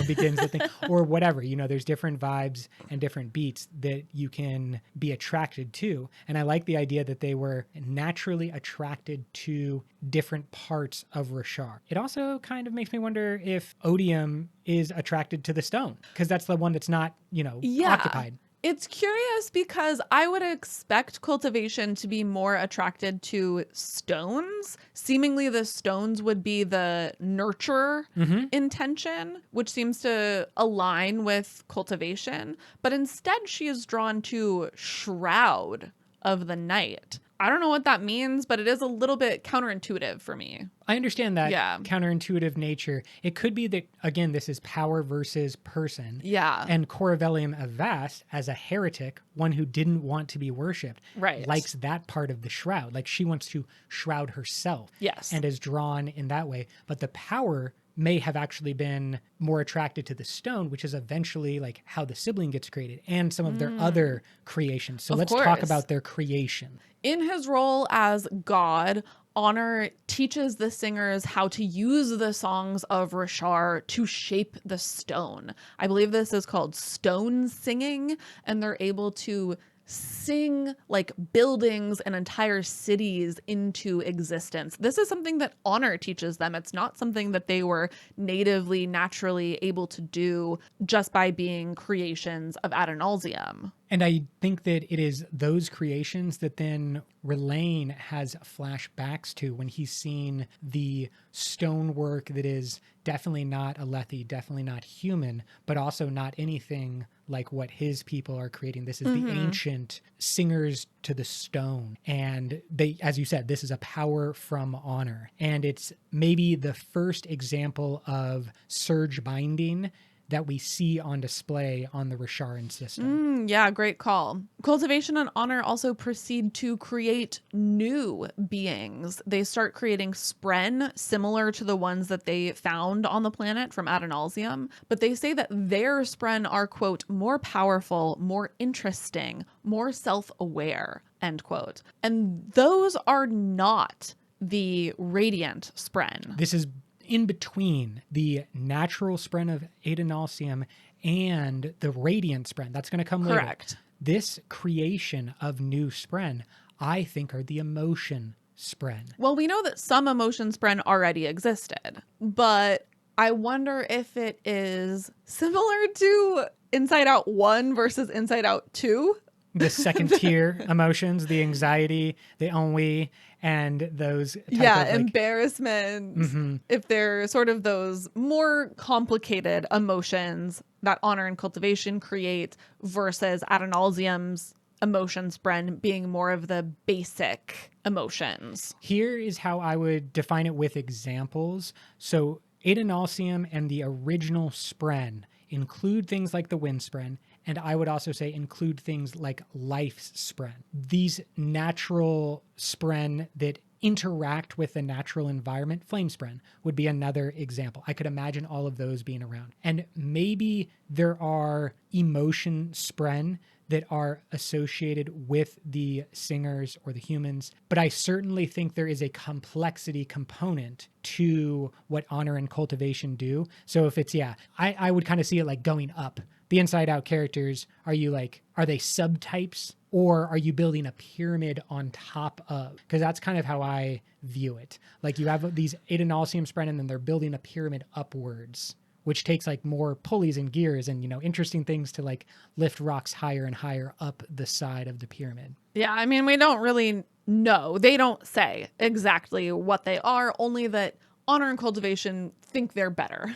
begins the thing, or whatever. There's different vibes and different beats that you can be attracted to. And I like the idea that they were naturally attracted to different parts of Roshar. It also kind of makes me wonder if Odium is attracted to the stone, because that's the one that's not, occupied. It's curious because I would expect cultivation to be more attracted to stones. Seemingly the stones would be the nurture intention, which seems to align with cultivation. But instead she is drawn to shroud of the night. I don't know what that means, but it is a little bit counterintuitive for me. I understand that Yeah. counterintuitive nature. It could be that, again, this is power versus person. Yeah. And Corvellium Avast, as a heretic, one who didn't want to be worshipped, Right. likes that part of the shroud. Like she wants to shroud herself. Yes. And is drawn in that way. But the power may have actually been more attracted to the stone, which is eventually like how the sibling gets created and some of their other creations. So let's talk course. about their creation. In his role as God, Honor teaches the singers how to use the songs of Roshar to shape the stone. I believe this is called stone singing, and they're able to sing like buildings and entire cities into existence. This is something that Honor teaches them. It's not something that they were natively, naturally able to do just by being creations of Adonalsium. And I think that it is those creations that then Relaine has flashbacks to when he's seen the stonework that is definitely not Alethi, definitely not human, but also not anything like what his people are creating. This is the ancient singers to the stone. And they, as you said, this is a power from Honor. And it's maybe the first example of surge binding that we see on display on the Rosharan system. Yeah, great call. Cultivation and Honor also proceed to create new beings. They start creating spren similar to the ones that they found on the planet from Adonalsium, but they say that their spren are, quote, more powerful, more interesting, more self-aware, end quote. And those are not the radiant spren. This is in between the natural spren of Adonalsium and the radiant spren. That's going to come later. Correct. This creation of new spren, I think, are the emotion spren. Well, we know that some emotion spren already existed, but I wonder if it is similar to Inside Out 1 versus Inside Out 2. The second tier emotions, the anxiety, the ennui, and those type of, like, embarrassment. If they're sort of those more complicated emotions that Honor and Cultivation create versus Adonalsium's emotion spren being more of the basic emotions. Here is how I would define it with examples. So Adonalsium and the original spren include things like the wind spren, and I would also say include things like life's spren. These natural spren that interact with the natural environment, flame spren would be another example. I could imagine all of those being around. And maybe there are emotion spren that are associated with the singers or the humans, but I certainly think there is a complexity component to what Honor and Cultivation do. So if it's, I would kind of see it like going up. The Inside Out characters, are they subtypes or are you building a pyramid on top of? Because that's kind of how I view it. Like you have these Adonalsium spren, and then they're building a pyramid upwards, which takes like more pulleys and gears and, interesting things to like lift rocks higher and higher up the side of the pyramid. Yeah, I mean, we don't really know. They don't say exactly what they are, only that Honor and Cultivation think they're better.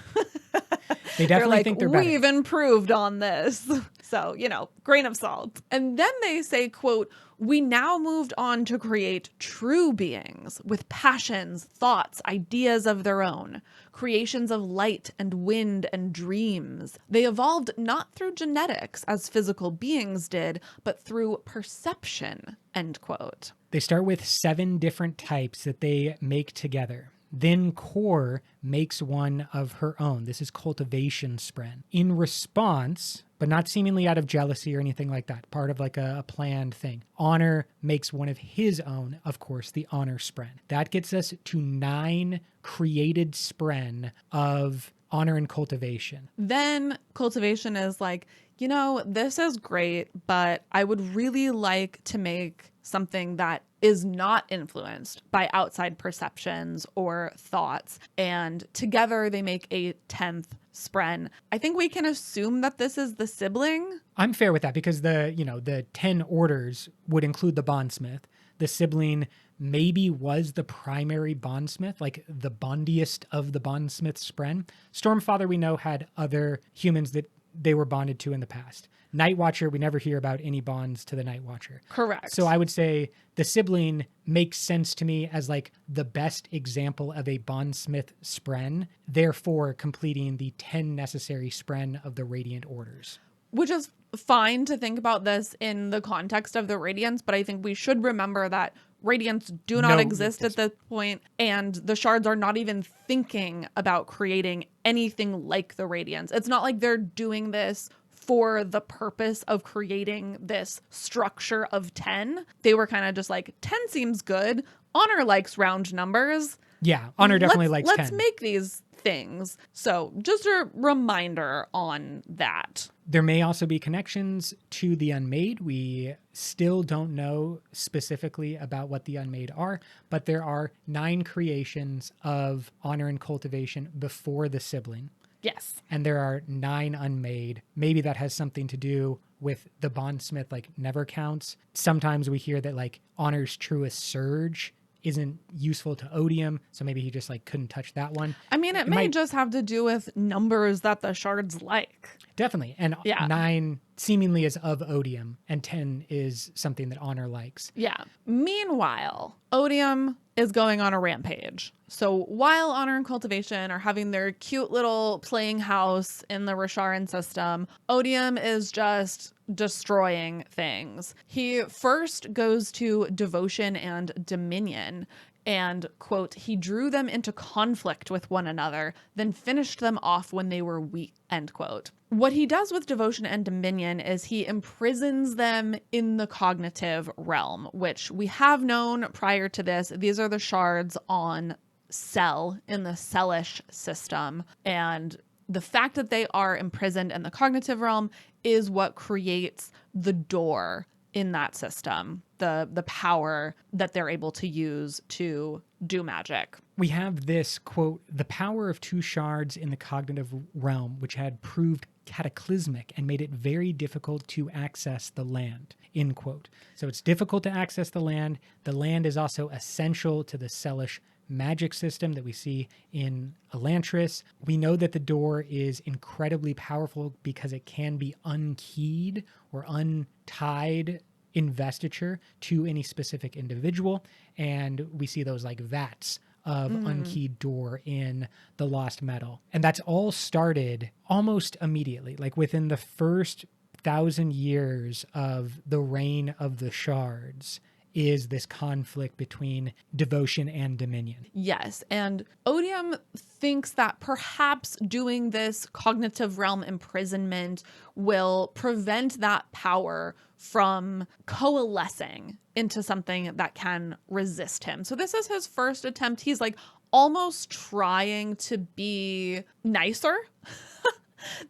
They definitely think they're better. We've improved on this. So, grain of salt. And then they say, quote, we now moved on to create true beings with passions, thoughts, ideas of their own, creations of light and wind and dreams. They evolved not through genetics as physical beings did, but through perception, end quote. They start with 7 different types that they make together. Then Core makes one of her own. This is Cultivation spren. In response, but not seemingly out of jealousy or anything like that, part of like a planned thing, Honor makes one of his own, of course, the Honor spren. That gets us to 9 created spren of Honor and Cultivation. Then Cultivation is like, this is great, but I would really like to make something that is not influenced by outside perceptions or thoughts. And together they make a 10th spren. I think we can assume that this is the sibling. I'm fair with that because the 10 orders would include the bondsmith. The sibling maybe was the primary bondsmith, like the bondiest of the bondsmith spren. Stormfather, we know, had other humans that they were bonded to in the past. Night Watcher, we never hear about any bonds to the Night Watcher. Correct. So I would say the sibling makes sense to me as like the best example of a bondsmith spren, therefore completing the 10 necessary spren of the Radiant Orders. Which is fine to think about this in the context of the Radiants, but I think we should remember that Radiants do not exist at this point, and the shards are not even thinking about creating anything like the Radiants. It's not like they're doing this for the purpose of creating this structure of 10. They were kind of just like, 10 seems good. Honor likes round numbers. Yeah, Honor definitely likes 10. Let's make these things. So just a reminder on that. There may also be connections to the Unmade. We still don't know specifically about what the Unmade are, but there are 9 creations of Honor and Cultivation before the sibling. Yes. And there are 9 unmade. Maybe that has something to do with the bondsmith, like never counts. Sometimes we hear that like Honor's truest surge isn't useful to Odium, so maybe he just like couldn't touch that one. I mean, it may just have to do with numbers that the shards like. Definitely. And 9 seemingly is of Odium, and 10 is something that Honor likes. Yeah. Meanwhile, Odium is going on a rampage. So while Honor and Cultivation are having their cute little playing house in the Rosharan system, Odium is just destroying things. He first goes to Devotion and Dominion and, quote, he drew them into conflict with one another, then finished them off when they were weak, end quote. What he does with Devotion and Dominion is he imprisons them in the cognitive realm, which we have known prior to this. These are the shards on Cell in the Cellish system. And the fact that they are imprisoned in the cognitive realm is what creates the door in that system, the power that they're able to use to do magic. We have this, quote, the power of 2 shards in the cognitive realm, which had proved cataclysmic and made it very difficult to access the land, end quote. So it's difficult to access the land. The land is also essential to the Cellish magic system that we see in Elantris. We know that the door is incredibly powerful because it can be unkeyed or untied investiture to any specific individual. And we see those like vats of unkeyed door in the Lost Metal. And that's all started almost immediately, like within the first 1,000 years of the reign of the shards is this conflict between Devotion and Dominion. Yes, and Odium thinks that perhaps doing this cognitive realm imprisonment will prevent that power from coalescing into something that can resist him. So this is his first attempt. He's like almost trying to be nicer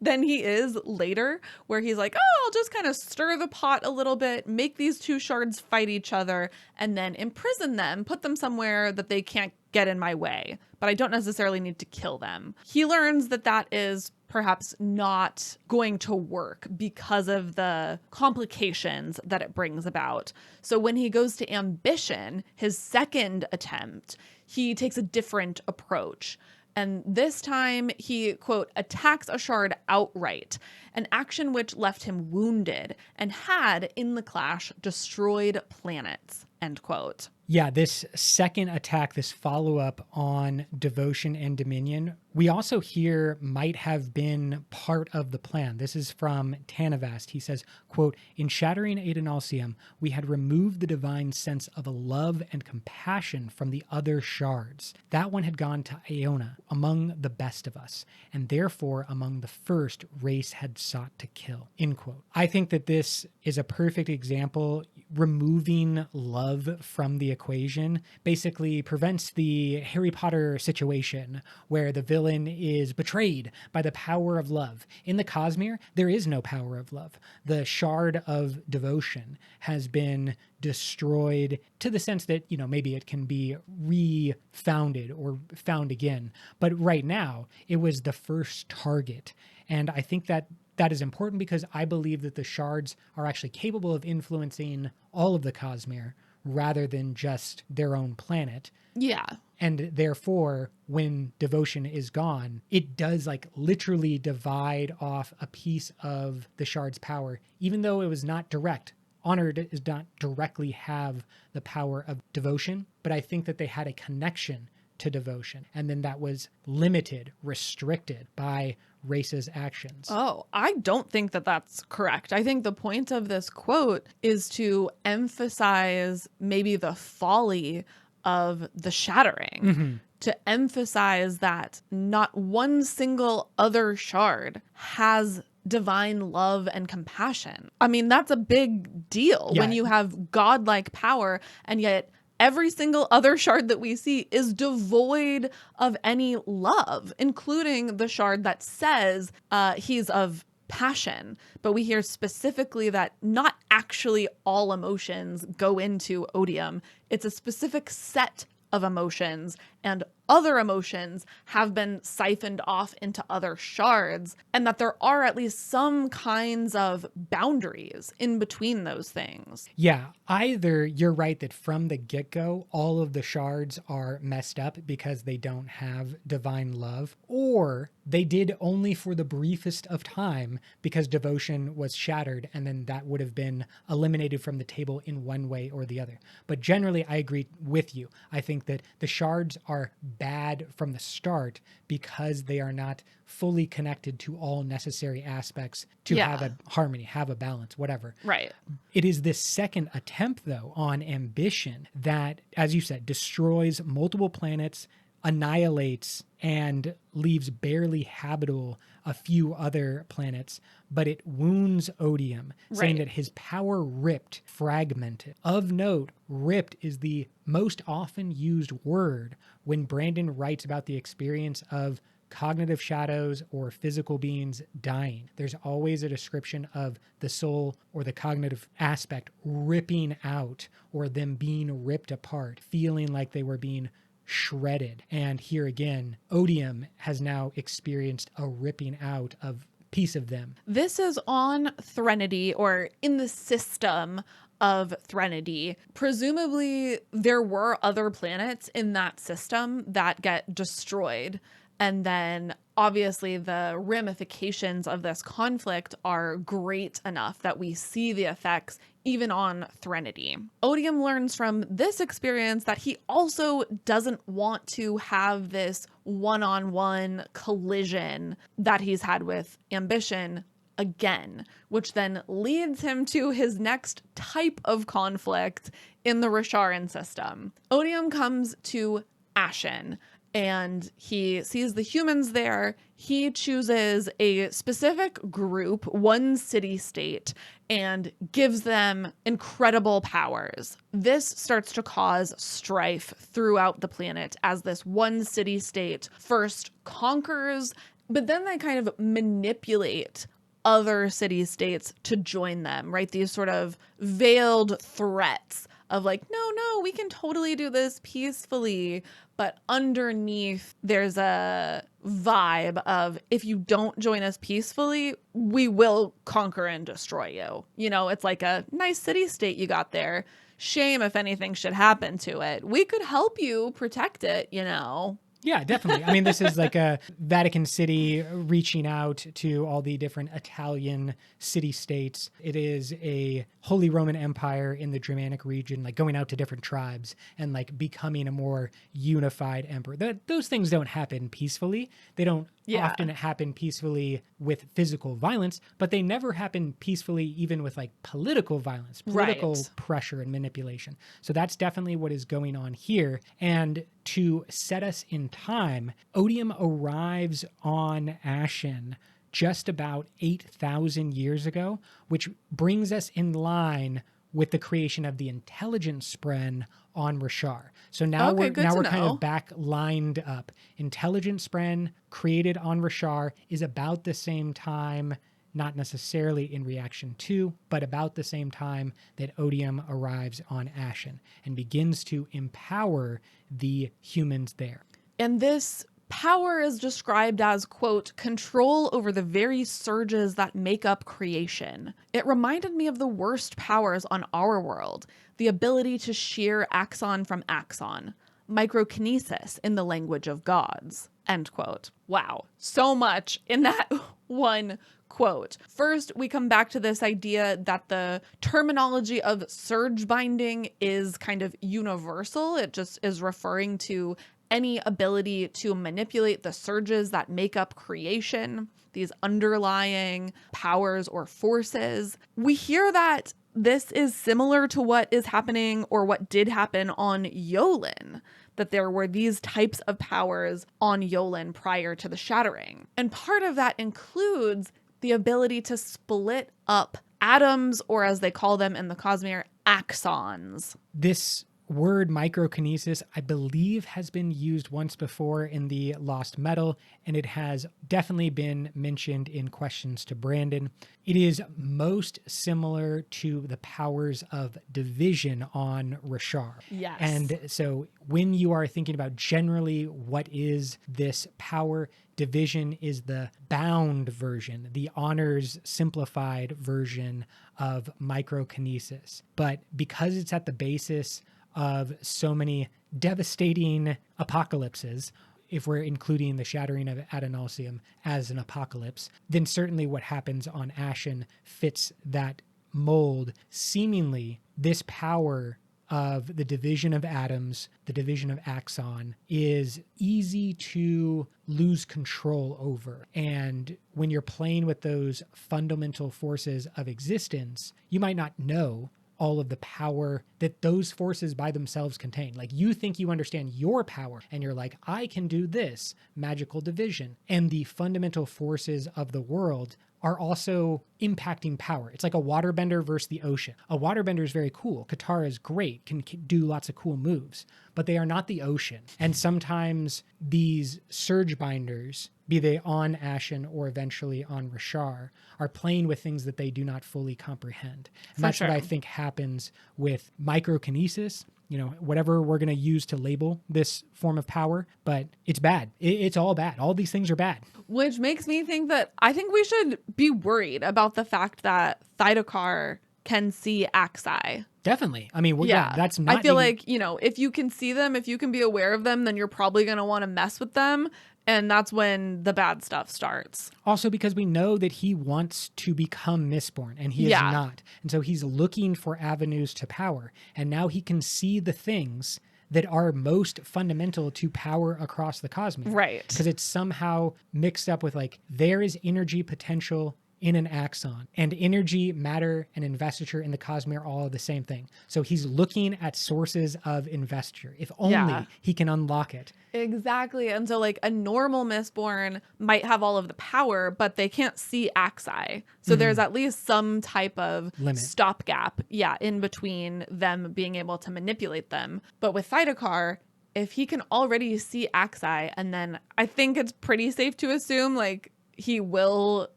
than he is later, where he's like, oh, I'll just kind of stir the pot a little bit, make these two shards fight each other, and then imprison them, put them somewhere that they can't get in my way. But I don't necessarily need to kill them. He learns that that is perhaps not going to work because of the complications that it brings about. So when he goes to ambition, his second attempt, he takes a different approach. And this time he, quote, attacks a shard outright, an action which left him wounded and had, in the clash, destroyed planets, end quote. Yeah, this second attack, this follow-up on devotion and dominion, we also hear might have been part of the plan. This is from Tanavast. He says, quote, in shattering Adonalsium, we had removed the divine sense of a love and compassion from the other shards. That one had gone to Iona, among the best of us, and therefore among the first race had sought to kill, end quote. I think that this is a perfect example. Removing love from the equation basically prevents the Harry Potter situation where the villain is betrayed by the power of love. In the Cosmere, there is no power of love. The shard of devotion has been destroyed to the sense that, you know, maybe it can be refounded or found again. But right now, it was the first target. And I think that that is important because I believe that the shards are actually capable of influencing all of the Cosmere rather than just their own planet. Yeah. And therefore, when devotion is gone, it does like literally divide off a piece of the shard's power, even though it was not direct. Honor does not directly have the power of devotion, but I think that they had a connection to devotion. And then that was limited, restricted by Race's actions. Oh, I don't think that that's correct. I think the point of this quote is to emphasize maybe the folly of the shattering, to emphasize that not one single other shard has divine love and compassion. I mean, that's a big deal when you have godlike power, and yet every single other shard that we see is devoid of any love, including the shard that says he's of passion. But we hear specifically that not actually all emotions go into Odium. It's a specific set of emotions, and other emotions have been siphoned off into other shards, and that there are at least some kinds of boundaries in between those things. Yeah, either you're right that from the get-go, all of the shards are messed up because they don't have divine love, or they did only for the briefest of time because devotion was shattered, and then that would have been eliminated from the table in one way or the other. But generally, I agree with you. I think that the shards are bad from the start because they are not fully connected to all necessary aspects to have a harmony, have a balance, whatever. Right. It is this second attempt, though, on ambition that, as you said, destroys multiple planets, annihilates and leaves barely habitable a few other planets, but it wounds Odium, saying that his power ripped, fragmented. Of note, ripped is the most often used word when Brandon writes about the experience of cognitive shadows or physical beings dying. There's always a description of the soul or the cognitive aspect ripping out, or them being ripped apart, feeling like they were being shredded. And here again, Odium has now experienced a ripping out of piece of them. This is on Threnody, or in the system of Threnody. Presumably there were other planets in that system that get destroyed. And then obviously the ramifications of this conflict are great enough that we see the effects even on Threnody. Odium learns from this experience that he also doesn't want to have this one-on-one collision that he's had with ambition again, which then leads him to his next type of conflict in the Rosharan system. Odium comes to Ashyn, and he sees the humans there. He chooses a specific group, one city-state, and gives them incredible powers. This starts to cause strife throughout the planet as this one city-state first conquers But then they kind of manipulate other city states to join them, right? These sort of veiled threats of like, no, we can totally do this peacefully. But underneath, there's a vibe of if you don't join us peacefully, we will conquer and destroy you. You know, it's like a nice city state you got there. Shame if anything should happen to it. We could help you protect it, you know. Yeah, definitely. I mean, this is like a Vatican City reaching out to all the different Italian city-states. It is a Holy Roman Empire in the Germanic region, like going out to different tribes and like becoming a more unified emperor. Those things don't happen peacefully. They don't often happen peacefully with physical violence, but they never happen peacefully even with like political violence, political pressure and manipulation. So that's definitely what is going on here. And to set us in time, Odium arrives on Ashyn just about 8,000 years ago, which brings us in line with the creation of the intelligence spren on Roshar. So now we're kind of back lined up. Intelligence spren created on Roshar is about the same time, not necessarily in reaction to, but about the same time that Odium arrives on Ashyn and begins to empower the humans there. And this power is described as, quote, control over the very surges that make up creation. It reminded me of the worst powers on our world, the ability to shear axon from axon, microkinesis in the language of gods, end quote. Wow, so much in that one quote. First, we come back to this idea that the terminology of surge binding is kind of universal. It just is referring to any ability to manipulate the surges that make up creation, these underlying powers or forces. We hear that this is similar to what is happening or what did happen on Yolen, that there were these types of powers on Yolen prior to the Shattering. And part of that includes the ability to split up atoms, or as they call them in the Cosmere, axons. This word microkinesis, I believe, has been used once before in the Lost Metal, and it has definitely been mentioned in questions to Brandon. It is most similar to the powers of division on Roshar. Yes. And so when you are thinking about generally what is this power, division is the bound version, the honors simplified version of microkinesis. But because it's at the basis of so many devastating apocalypses, if we're including the Shattering of Adonalsium as an apocalypse, then certainly what happens on Ashyn fits that mold. Seemingly, this power of the division of atoms, the division of axon, is easy to lose control over. And when you're playing with those fundamental forces of existence, you might not know all of the power that those forces by themselves contain. Like, you think you understand your power and you're like, I can do this magical division. And the fundamental forces of the world are also impacting power. It's like a waterbender versus the ocean. A waterbender is very cool. Katara is great, can do lots of cool moves, but they are not the ocean. And sometimes these surge binders, be they on Ashyn or eventually on Roshar, are playing with things that they do not fully comprehend. And that's what I think happens with microkinesis, you know, whatever we're going to use to label this form of power, but it's bad. It's all bad. All these things are bad. Which makes me think that I think we should be worried about the fact that Thydakar can see Axai. Definitely. I mean, that's not... I feel like, you know, if you can see them, if you can be aware of them, then you're probably going to want to mess with them. And that's when the bad stuff starts. Also because we know that he wants to become Mistborn, and he is not. And so he's looking for avenues to power. And now he can see the things that are most fundamental to power across the Cosmere. Right. Because it's somehow mixed up with, like, there is energy potential in an axon, and energy, matter, and investiture in the Cosmere are all the same thing. So he's looking at sources of investiture. If only he can unlock it. Exactly. And so, like, a normal Mistborn might have all of the power, but they can't see Axai. So there's at least some type of stopgap, in between them being able to manipulate them. But with Thydakar, if he can already see Axai, and then I think it's pretty safe to assume like he will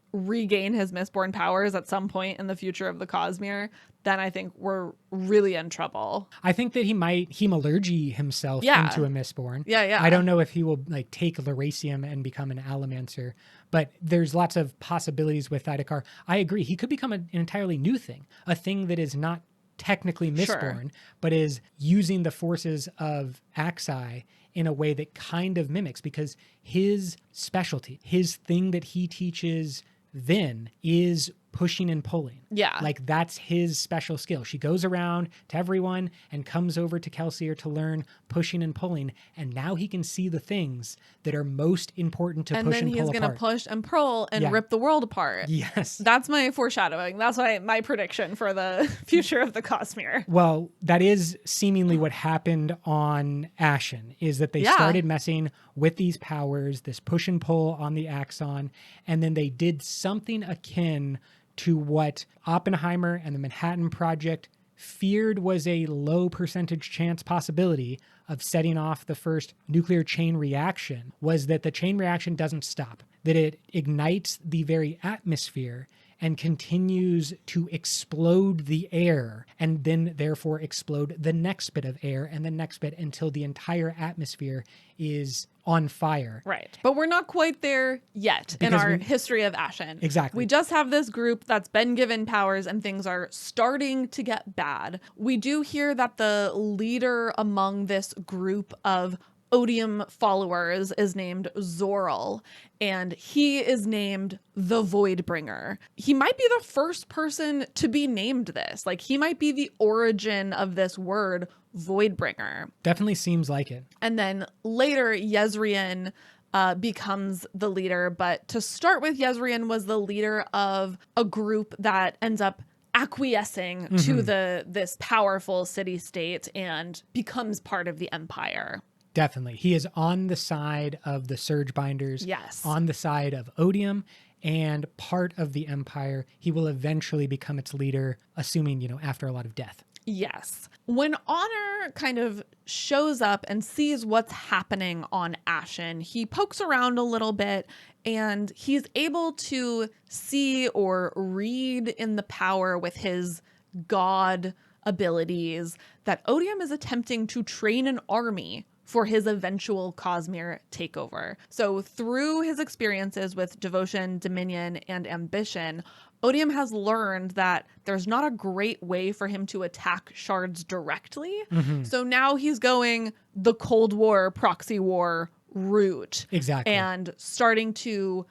regain his Mistborn powers at some point in the future of the Cosmere, then I think we're really in trouble. I think that he might hemalurgy himself Yeah. into a Mistborn. Yeah. I don't know if he will like take Lerasium and become an Allomancer, but there's lots of possibilities with Thydakar. I agree. He could become an entirely new thing, a thing that is not technically Mistborn, but is using the forces of Axai in a way that kind of mimics, because his specialty, his thing that he teaches Vin is pushing and pulling. Yeah. Like that's his special skill. She goes around to everyone and comes over to Kelsier to learn pushing and pulling. And now he can see the things that are most important to push and pull apart. And then he's going to push and pull and rip the world apart. Yes. That's my foreshadowing. That's my prediction for the future of the Cosmere. Well, that is seemingly what happened on Ashyn, is that they started messing with these powers, this push and pull on the Axon, and then they did something akin to what Oppenheimer and the Manhattan Project feared was a low percentage chance possibility of setting off the first nuclear chain reaction, was that the chain reaction doesn't stop, that it ignites the very atmosphere and continues to explode the air, and then therefore explode the next bit of air and the next bit until the entire atmosphere is on fire. Right. But we're not quite there yet in our history of Ashyn. Exactly. We just have this group that's been given powers and things are starting to get bad. We do hear that the leader among this group of Odium followers is named Zoral, and he is named the Voidbringer. He might be the first person to be named this. Like, he might be the origin of this word, Voidbringer. Definitely seems like it. And then later, Jezrien becomes the leader. But to start with, Jezrien was the leader of a group that ends up acquiescing to this powerful city-state and becomes part of the Empire. Definitely. He is on the side of the Surge Binders, Yes. on the side of Odium, and part of the Empire. He will eventually become its leader, assuming, after a lot of death. Yes. When Honor kind of shows up and sees what's happening on Ashyn, he pokes around a little bit and he's able to see or read in the power with his god abilities that Odium is attempting to train an army for his eventual Cosmere takeover. So through his experiences with devotion, dominion, and ambition, Odium has learned that there's not a great way for him to attack shards directly. So now he's going the Cold War, proxy war route. Exactly. And starting to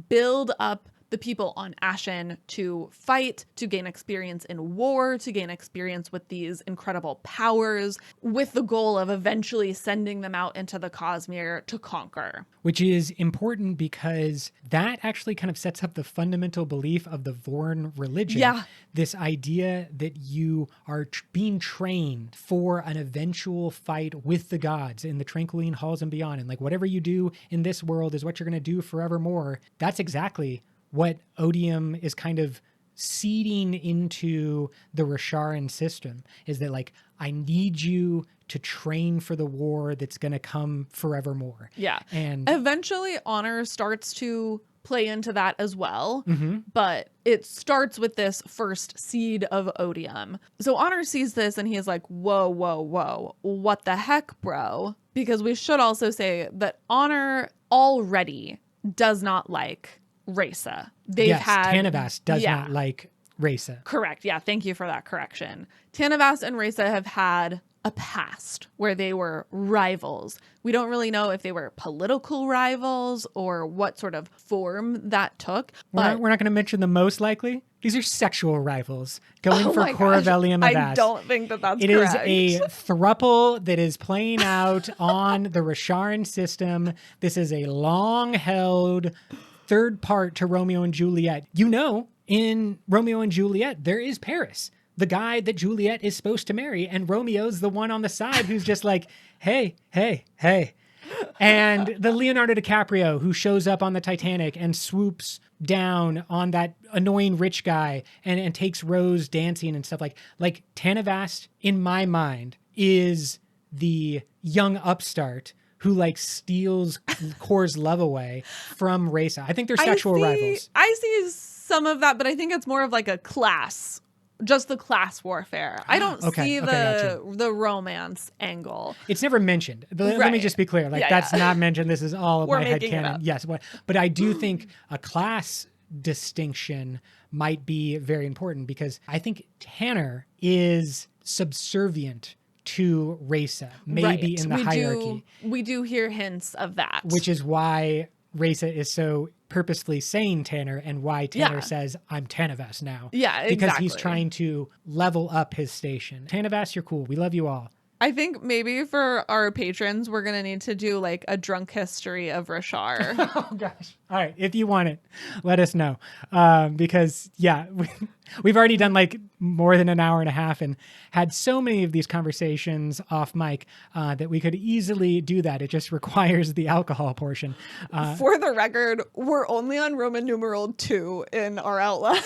build up the people on Ashyn to fight, to gain experience in war, to gain experience with these incredible powers, with the goal of eventually sending them out into the Cosmere to conquer. Which is important because that actually kind of sets up the fundamental belief of the Vorn religion. Yeah. This idea that you are being trained for an eventual fight with the gods in the Tranquiline Halls and beyond. And like whatever you do in this world is what you're going to do forevermore. That's exactly what Odium is kind of seeding into the Rosharan system, is that like, I need you to train for the war that's going to come forevermore. Yeah. And eventually Honor starts to play into that as well. But it starts with this first seed of Odium. So Honor sees this and he's like, whoa, what the heck, bro? Because we should also say that Honor already does not like Raysa. Tanavas does not like Raysa. Correct. Yeah. Thank you for that correction. Tanavas and Raysa have had a past where they were rivals. We don't really know if they were political rivals or what sort of form that took. We're not going to mention the most likely. These are sexual rivals going for Coravellium Avast. I don't think that's correct. It is a throuple that is playing out on the Rosharan system. This is a long-held third part to Romeo and Juliet. In Romeo and Juliet, there is Paris, the guy that Juliet is supposed to marry, and Romeo's the one on the side who's just like, hey. And the Leonardo DiCaprio who shows up on the Titanic and swoops down on that annoying rich guy and takes Rose dancing and stuff like Tanavast, in my mind, is the young upstart who like steals Kor's love away from Reza. I think they're sexual rivals. I see some of that, but I think it's more of like a class, just the class warfare. I don't see the romance angle. It's never mentioned. Let me just be clear. Like that's not mentioned. This is all of my headcanon. Yes. But I do think a class distinction might be very important because I think Tanner is subservient to Reza, maybe in the hierarchy. We do hear hints of that. Which is why Reza is so purposefully saying Tanner and why Tanner says, I'm Tanavas now. Yeah, exactly. Because he's trying to level up his station. Tanavas, you're cool. We love you all. I think maybe for our patrons, we're going to need to do like a drunk history of Roshar. Oh, gosh. All right. If you want it, let us know. Because, we've already done like more than an hour and a half and had so many of these conversations off mic that we could easily do that. It just requires the alcohol portion. For the record, we're only on Roman numeral 2 in our outline.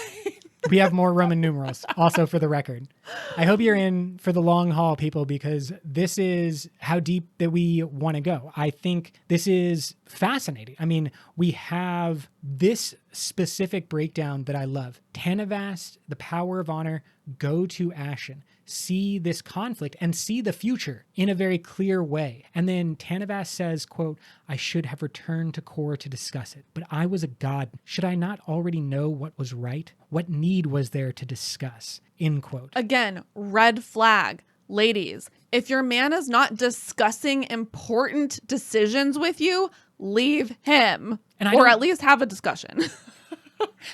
We have more Roman numerals, also for the record. I hope you're in for the long haul, people, because this is how deep that we want to go. I think this is fascinating. I mean, we have this specific breakdown that I love. Tanavast, the power of honor, go to Ashyn. See this conflict and see the future in a very clear way. And then Tanavast says, quote, I should have returned to Kor to discuss it, but I was a god. Should I not already know what was right? What need was there to discuss? End quote. Again, red flag. Ladies, if your man is not discussing important decisions with you, leave him. Or at least have a discussion.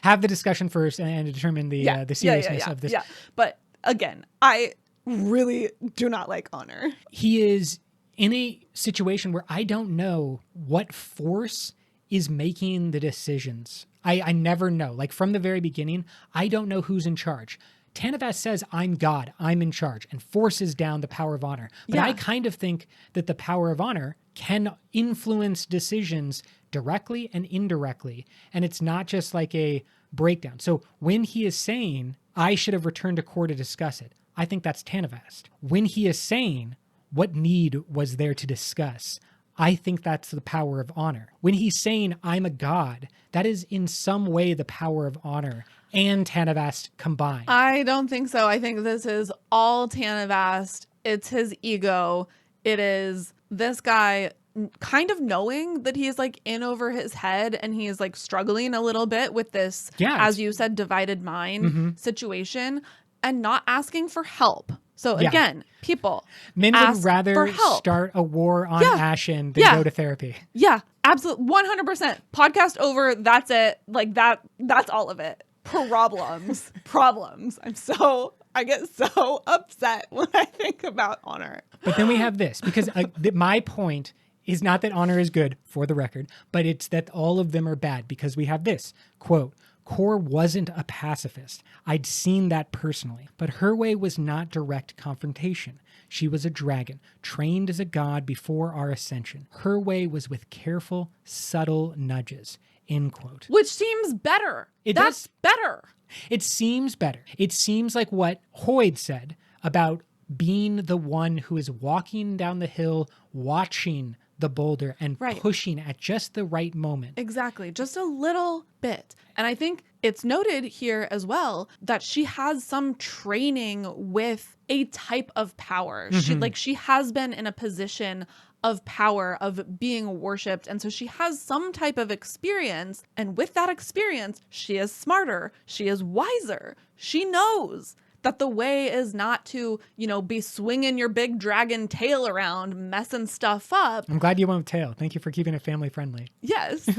Have the discussion first and determine the seriousness of this. Yeah, but again, I really do not like Honor. He is in a situation where I don't know what force is making the decisions. I never know. Like from the very beginning, I don't know who's in charge. Tanavast says, I'm God, I'm in charge, and forces down the power of honor. But I kind of think that the power of honor can influence decisions directly and indirectly. And it's not just like a breakdown. So when he is saying, I should have returned to Kor to discuss it, I think that's Tanavast. When he is saying, what need was there to discuss, I think that's the power of honor. When he's saying, I'm a god, that is in some way the power of honor and Tanavast combined. I don't think so. I think this is all Tanavast. It's his ego. It is this guy kind of knowing that he's like in over his head and he's like struggling a little bit with this, as you said, divided mind situation and not asking for help. So again, people, men would rather start a war on Ashyn than go to therapy. Yeah, absolutely. 100%. Podcast over. That's it. Like that's all of it. Problems. I get so upset when I think about honor. But then we have this, because my point is not that honor is good, for the record, but it's that all of them are bad, because we have this, quote, Kor wasn't a pacifist. I'd seen that personally, but her way was not direct confrontation. She was a dragon, trained as a god before our ascension. Her way was with careful, subtle nudges. End quote. Which seems better. That's better. It seems better. It seems like what Hoyd said about being the one who is walking down the hill, watching the boulder and pushing at just the right moment. Exactly. Just a little bit. And I think it's noted here as well that she has some training with a type of power. She has been in a position of power, of being worshipped. And so she has some type of experience. And with that experience, she is smarter. She is wiser. She knows that the way is not to, be swinging your big dragon tail around, messing stuff up. I'm glad you went with tail. Thank you for keeping it family friendly. Yes.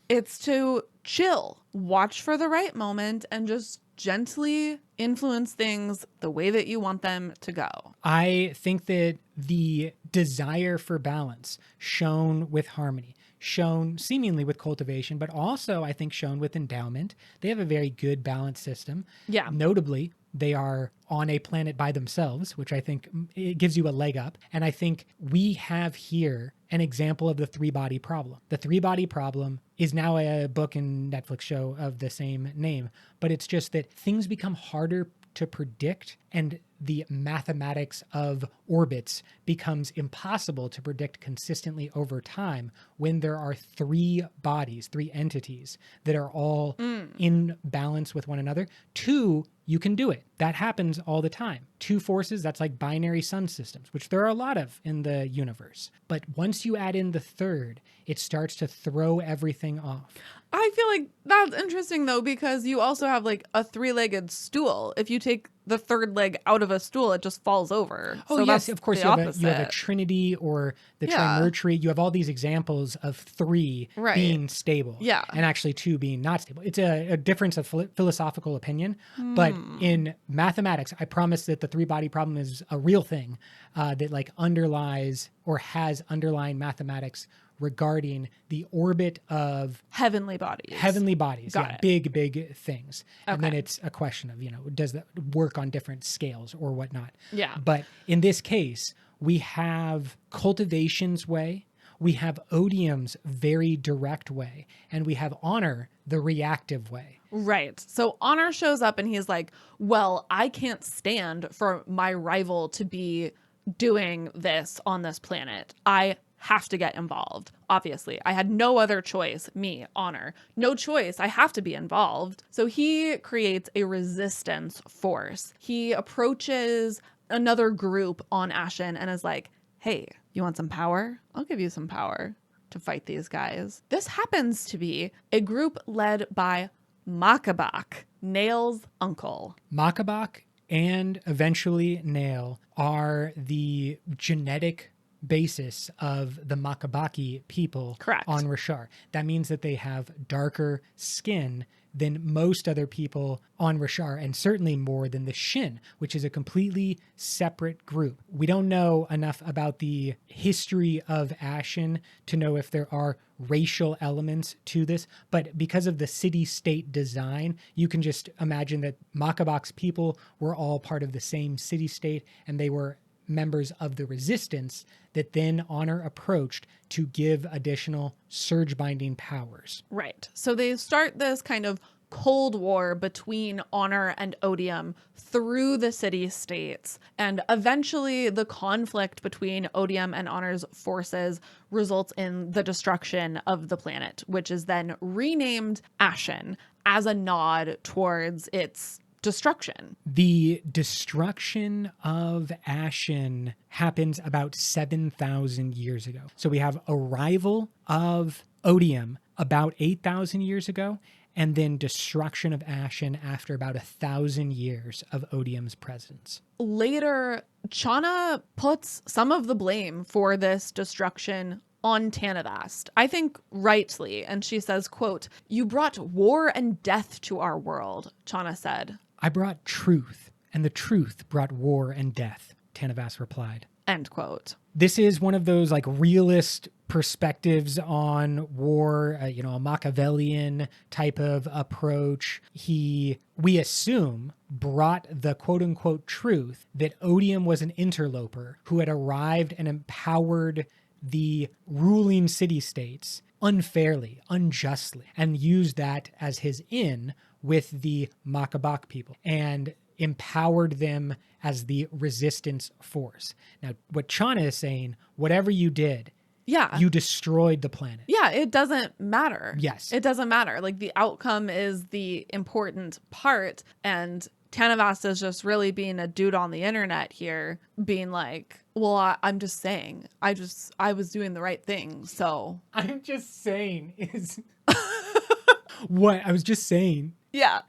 It's to chill, watch for the right moment, and just gently influence things the way that you want them to go. I think that the desire for balance shown with harmony, shown seemingly with cultivation, but also I think shown with endowment. They have a very good balance system. Yeah. Notably, they are on a planet by themselves, which I think it gives you a leg up. And I think we have here an example of the three-body problem. The three-body problem is now a book and Netflix show of the same name, but it's just that things become harder to predict, and the mathematics of orbits becomes impossible to predict consistently over time when there are three bodies, three entities that are all in balance with one another. Two, you can do it. That happens all the time. Two forces, that's like binary sun systems, which there are a lot of in the universe. But once you add in the third, it starts to throw everything off. I feel like that's interesting though, because you also have like a three-legged stool. If you take the third leg out of a stool, it just falls over. Oh, so yes, that's of course. the You have opposite. a trinity or the Yeah. trimertry. You have all these examples of three Right. being stable Yeah. and actually two being not stable. It's a difference of philosophical opinion. But in mathematics, I promise that the three-body problem is a real thing that like underlies or has underlying mathematics regarding the orbit of Heavenly bodies. heavenly bodies. Got Yeah, it. big things. And then Okay. it's a question of, does that work on different scales or whatnot? Yeah. But in this case, we have Cultivation's way, we have Odium's very direct way, and we have Honor the reactive way. Right. So Honor shows up and he's like, well, I can't stand for my rival to be doing this on this planet. I have to get involved. Obviously, I had no other choice. Me, Honor, no choice. I have to be involved. So he creates a resistance force. He approaches another group on Ashyn and is like, hey, you want some power? I'll give you some power to fight these guys. This happens to be a group led by Makabak, Nail's uncle. Makabak and eventually Nail are the genetic basis of the Makabaki people Correct. on Roshar. That means that they have darker skin than most other people on Roshar, and certainly more than the Shin, which is a completely separate group. We don't know enough about the history of Ashyn to know if there are racial elements to this, but because of the city-state design, you can just imagine that Makabak's people were all part of the same city-state, and they were members of the resistance that then Honor approached to give additional surge binding powers. Right. So they start this kind of Cold War between Honor and Odium through the city-states. And eventually the conflict between Odium and Honor's forces results in the destruction of the planet, which is then renamed Ashyn as a nod towards its destruction. The destruction of Ashyn happens about 7,000 years ago. So we have arrival of Odium about 8,000 years ago, and then destruction of Ashyn after about 1,000 years of Odium's presence. Later, Chana puts some of the blame for this destruction on Tanavast, I think rightly. And she says, quote, "You brought war and death to our world," Chana said. "I brought truth, and the truth brought war and death," Tanavast replied. End quote. This is one of those like realist perspectives on war, a Machiavellian type of approach. We assume, brought the quote unquote truth that Odium was an interloper who had arrived and empowered the ruling city-states unfairly, unjustly, and used that as his in with the Makabak people and empowered them as the resistance force. Now, what Chana is saying, whatever you did, Yeah. you destroyed the planet. Yeah, it doesn't matter. Yes. It doesn't matter. Like the outcome is the important part. And Tanavast is just really being a dude on the internet here, being like, well, I'm just saying, I was doing the right thing. So I'm just saying is what I was just saying. yeah.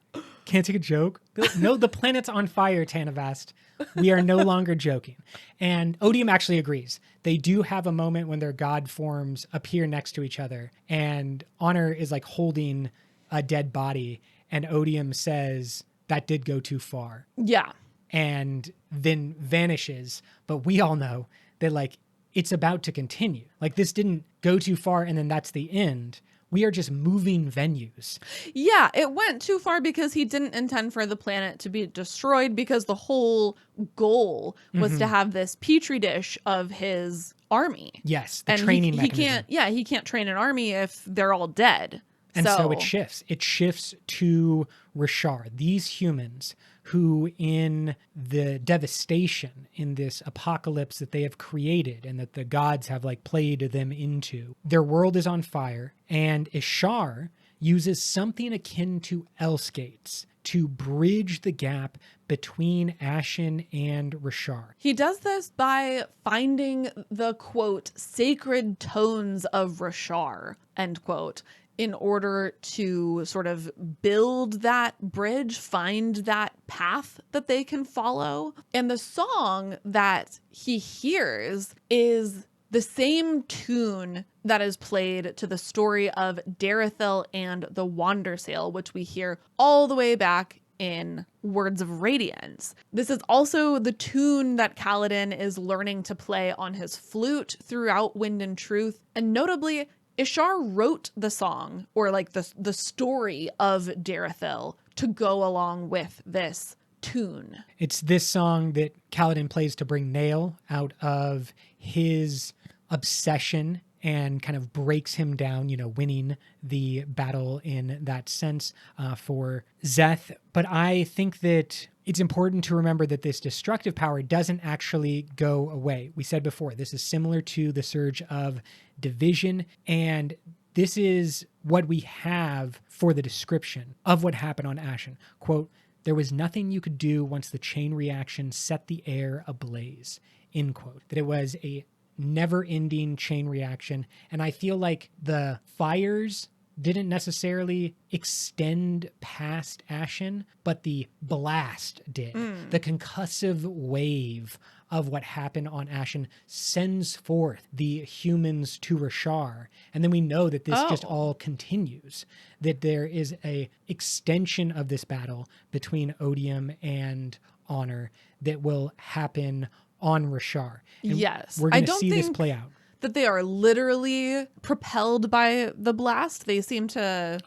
Can't take a joke. No, the planet's on fire, Tanavast. We are no longer joking. And Odium actually agrees. They do have a moment when their god forms appear next to each other, and Honor is like holding a dead body, and Odium says, "That did go too far," Yeah. and then vanishes. But we all know that like it's about to continue. Like this didn't go too far and then that's the end. We are just moving venues. Yeah, it went too far because he didn't intend for the planet to be destroyed, because the whole goal was to have this petri dish of his army. Yes, the And training he mechanism. can't train an army if they're all dead. And so it shifts. It shifts to Roshar. These humans who, in the devastation, in this apocalypse that they have created and that the gods have like played them into, their world is on fire. And Ishar uses something akin to Elsegates to bridge the gap between Ashyn and Roshar. He does this by finding the, quote, sacred tones of Roshar, end quote, in order to sort of build that bridge, find that path that they can follow. And the song that he hears is the same tune that is played to the story of Darethil and the Wandersail, which we hear all the way back in Words of Radiance. This is also the tune that Kaladin is learning to play on his flute throughout Wind and Truth. And notably, Ishar wrote the song, or like the story of Darethil, to go along with this tune. It's this song that Kaladin plays to bring Nail out of his obsession and kind of breaks him down, winning the battle in that sense for Szeth. But I think that it's important to remember that this destructive power doesn't actually go away. We said before, this is similar to the surge of division, and this is what we have for the description of what happened on Ashyn. Quote, "There was nothing you could do once the chain reaction set the air ablaze," end quote. That it was a never-ending chain reaction. And I feel like the fires didn't necessarily extend past Ashyn, but the blast did. The concussive wave of what happened on Ashyn sends forth the humans to Roshar. And then we know that this just all continues, that there is a extension of this battle between Odium and Honor that will happen on Roshar. And yes. we're going to see this play out. That they are literally propelled by the blast. They seem to,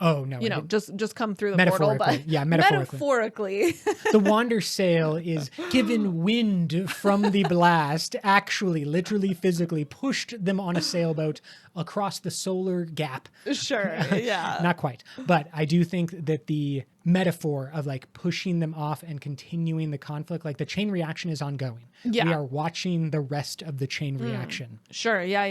just come through the portal. But metaphorically. The Wandersail is given wind from the blast, actually, literally, physically pushed them on a sailboat across the solar gap. Sure, yeah. Not quite. But I do think that the metaphor of like pushing them off and continuing the conflict, like the chain reaction is ongoing. Yeah. We are watching the rest of the chain reaction. Sure, yeah.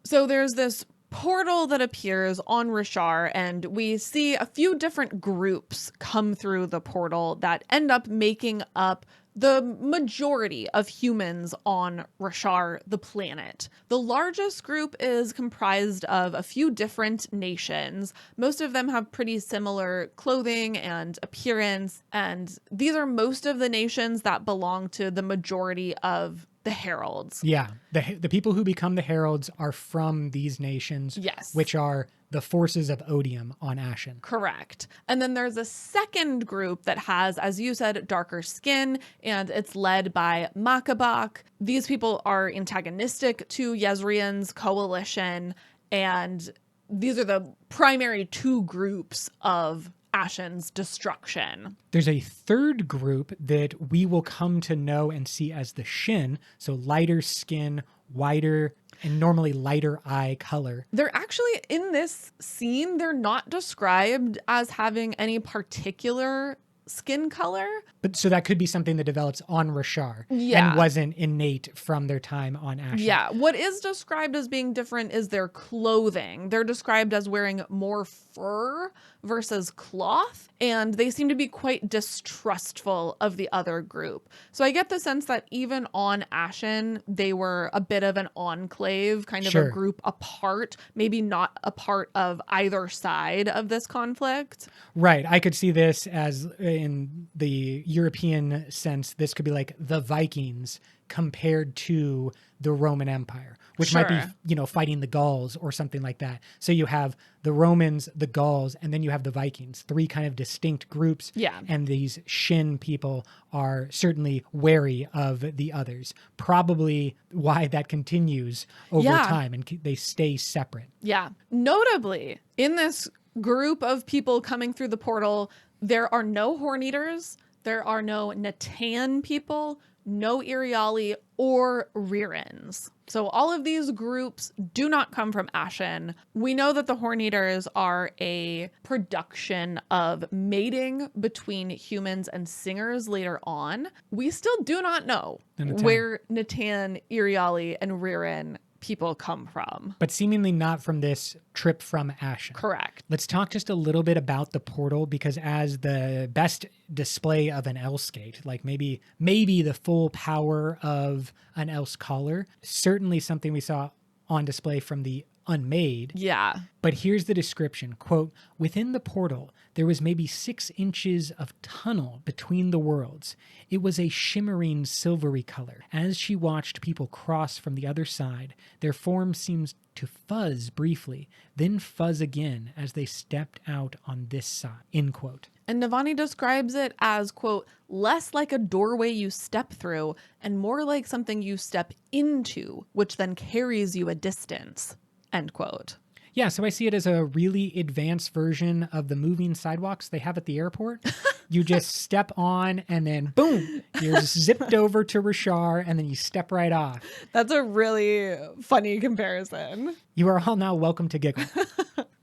So there's this portal that appears on Roshar, and we see a few different groups come through the portal that end up making up the majority of humans on Roshar, the planet. The largest group is comprised of a few different nations. Most of them have pretty similar clothing and appearance, and these are most of the nations that belong to the majority of the heralds. Yeah, the people who become the heralds are from these nations, yes, which are the forces of Odium on Ashyn. Correct. And then there's a second group that has, as you said, darker skin, and it's led by Makabak. These people are antagonistic to Jezrien's coalition, and these are the primary two groups of Ashyn's destruction. There's a third group that we will come to know and see as the Shin, so lighter skin, whiter, and normally lighter eye color. They're actually, in this scene, they're not described as having any particular skin color. But so that could be something that develops on Roshar and wasn't innate from their time on Ashyn. Yeah. What is described as being different is their clothing. They're described as wearing more fur versus cloth, and they seem to be quite distrustful of the other group. So I get the sense that even on Ashyn, they were a bit of an enclave, kind of a group apart, maybe not a part of either side of this conflict. Right. I could see this as, in the European sense, this could be like the Vikings compared to the Roman Empire, which might be, fighting the Gauls or something like that. So you have the Romans, the Gauls, and then you have the Vikings, three kind of distinct groups. Yeah. And these Shin people are certainly wary of the others. Probably why that continues over time and they stay separate. Yeah. Notably, in this group of people coming through the portal, there are no Horn Eaters. There are no Natan people, no Iriali or Rirans. So all of these groups do not come from Ashyn. We know that the Horn Eaters are a production of mating between humans and singers later on. We still do not know where Natan, Iriali, and Riran people come from. But seemingly not from this trip from Ashyn. Correct. Let's talk just a little bit about the portal, because as the best display of an Elskate, like maybe the full power of an Else Caller, certainly something we saw on display from the Unmade. Yeah. But here's the description, quote, "Within the portal, there was maybe 6 inches of tunnel between the worlds. It was a shimmering silvery color. As she watched people cross from the other side, their form seems to fuzz briefly, then fuzz again as they stepped out on this side," end quote. And Navani describes it as, quote, less like a doorway you step through and more like something you step into, which then carries you a distance, end quote. Yeah, so I see it as a really advanced version of the moving sidewalks they have at the airport. You just step on and then boom, you're zipped over to Roshar and then you step right off. That's a really funny comparison. You are all now welcome to giggle.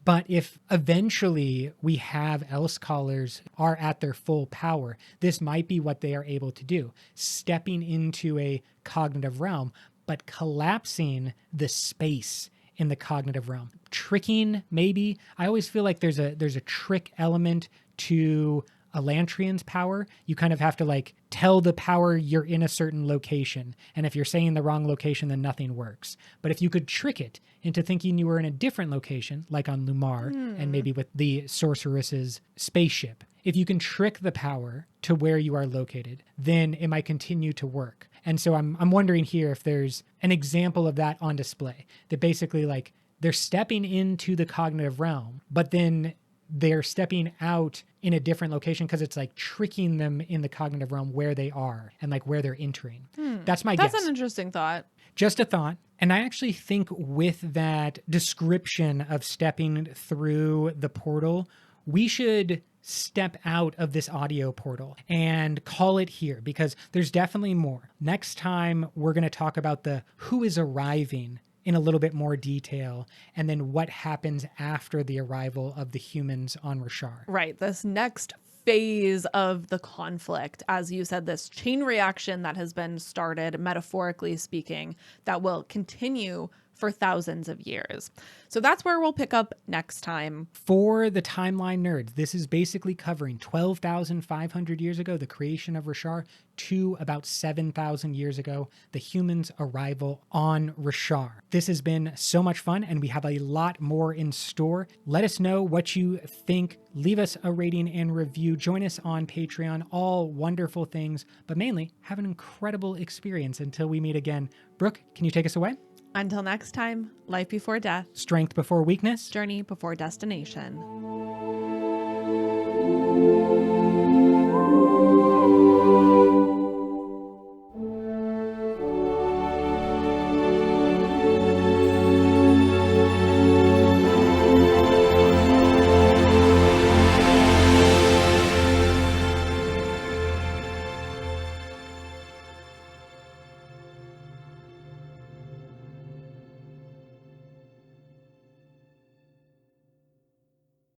But if eventually we have Else Callers are at their full power, this might be what they are able to do. Stepping into a cognitive realm, but collapsing the space in the cognitive realm. Tricking, maybe. I always feel like there's a trick element to Elantrian's power. You kind of have to like tell the power you're in a certain location. And if you're saying the wrong location, then nothing works. But if you could trick it into thinking you were in a different location, like on Lumar, and maybe with the sorceress's spaceship, if you can trick the power to where you are located, then it might continue to work. And so I'm wondering here if there's an example of that on display, that basically like they're stepping into the cognitive realm, but then they're stepping out in a different location because it's like tricking them in the cognitive realm where they are and like where they're entering. That's my guess. That's an interesting thought. Just a thought. And I actually think with that description of stepping through the portal, we should step out of this audio portal and call it here, because there's definitely more. Next time, we're going to talk about the who is arriving in a little bit more detail, and then what happens after the arrival of the humans on Roshar. Right. This next phase of the conflict, as you said, this chain reaction that has been started, metaphorically speaking, that will continue for thousands of years. So that's where we'll pick up next time. For the timeline nerds, this is basically covering 12,500 years ago, the creation of Roshar, to about 7,000 years ago, the humans' arrival on Roshar. This has been so much fun, and we have a lot more in store. Let us know what you think. Leave us a rating and review. Join us on Patreon. All wonderful things, but mainly have an incredible experience until we meet again. Brooke, can you take us away? Until next time, life before death, Strength before weakness. journey before destination.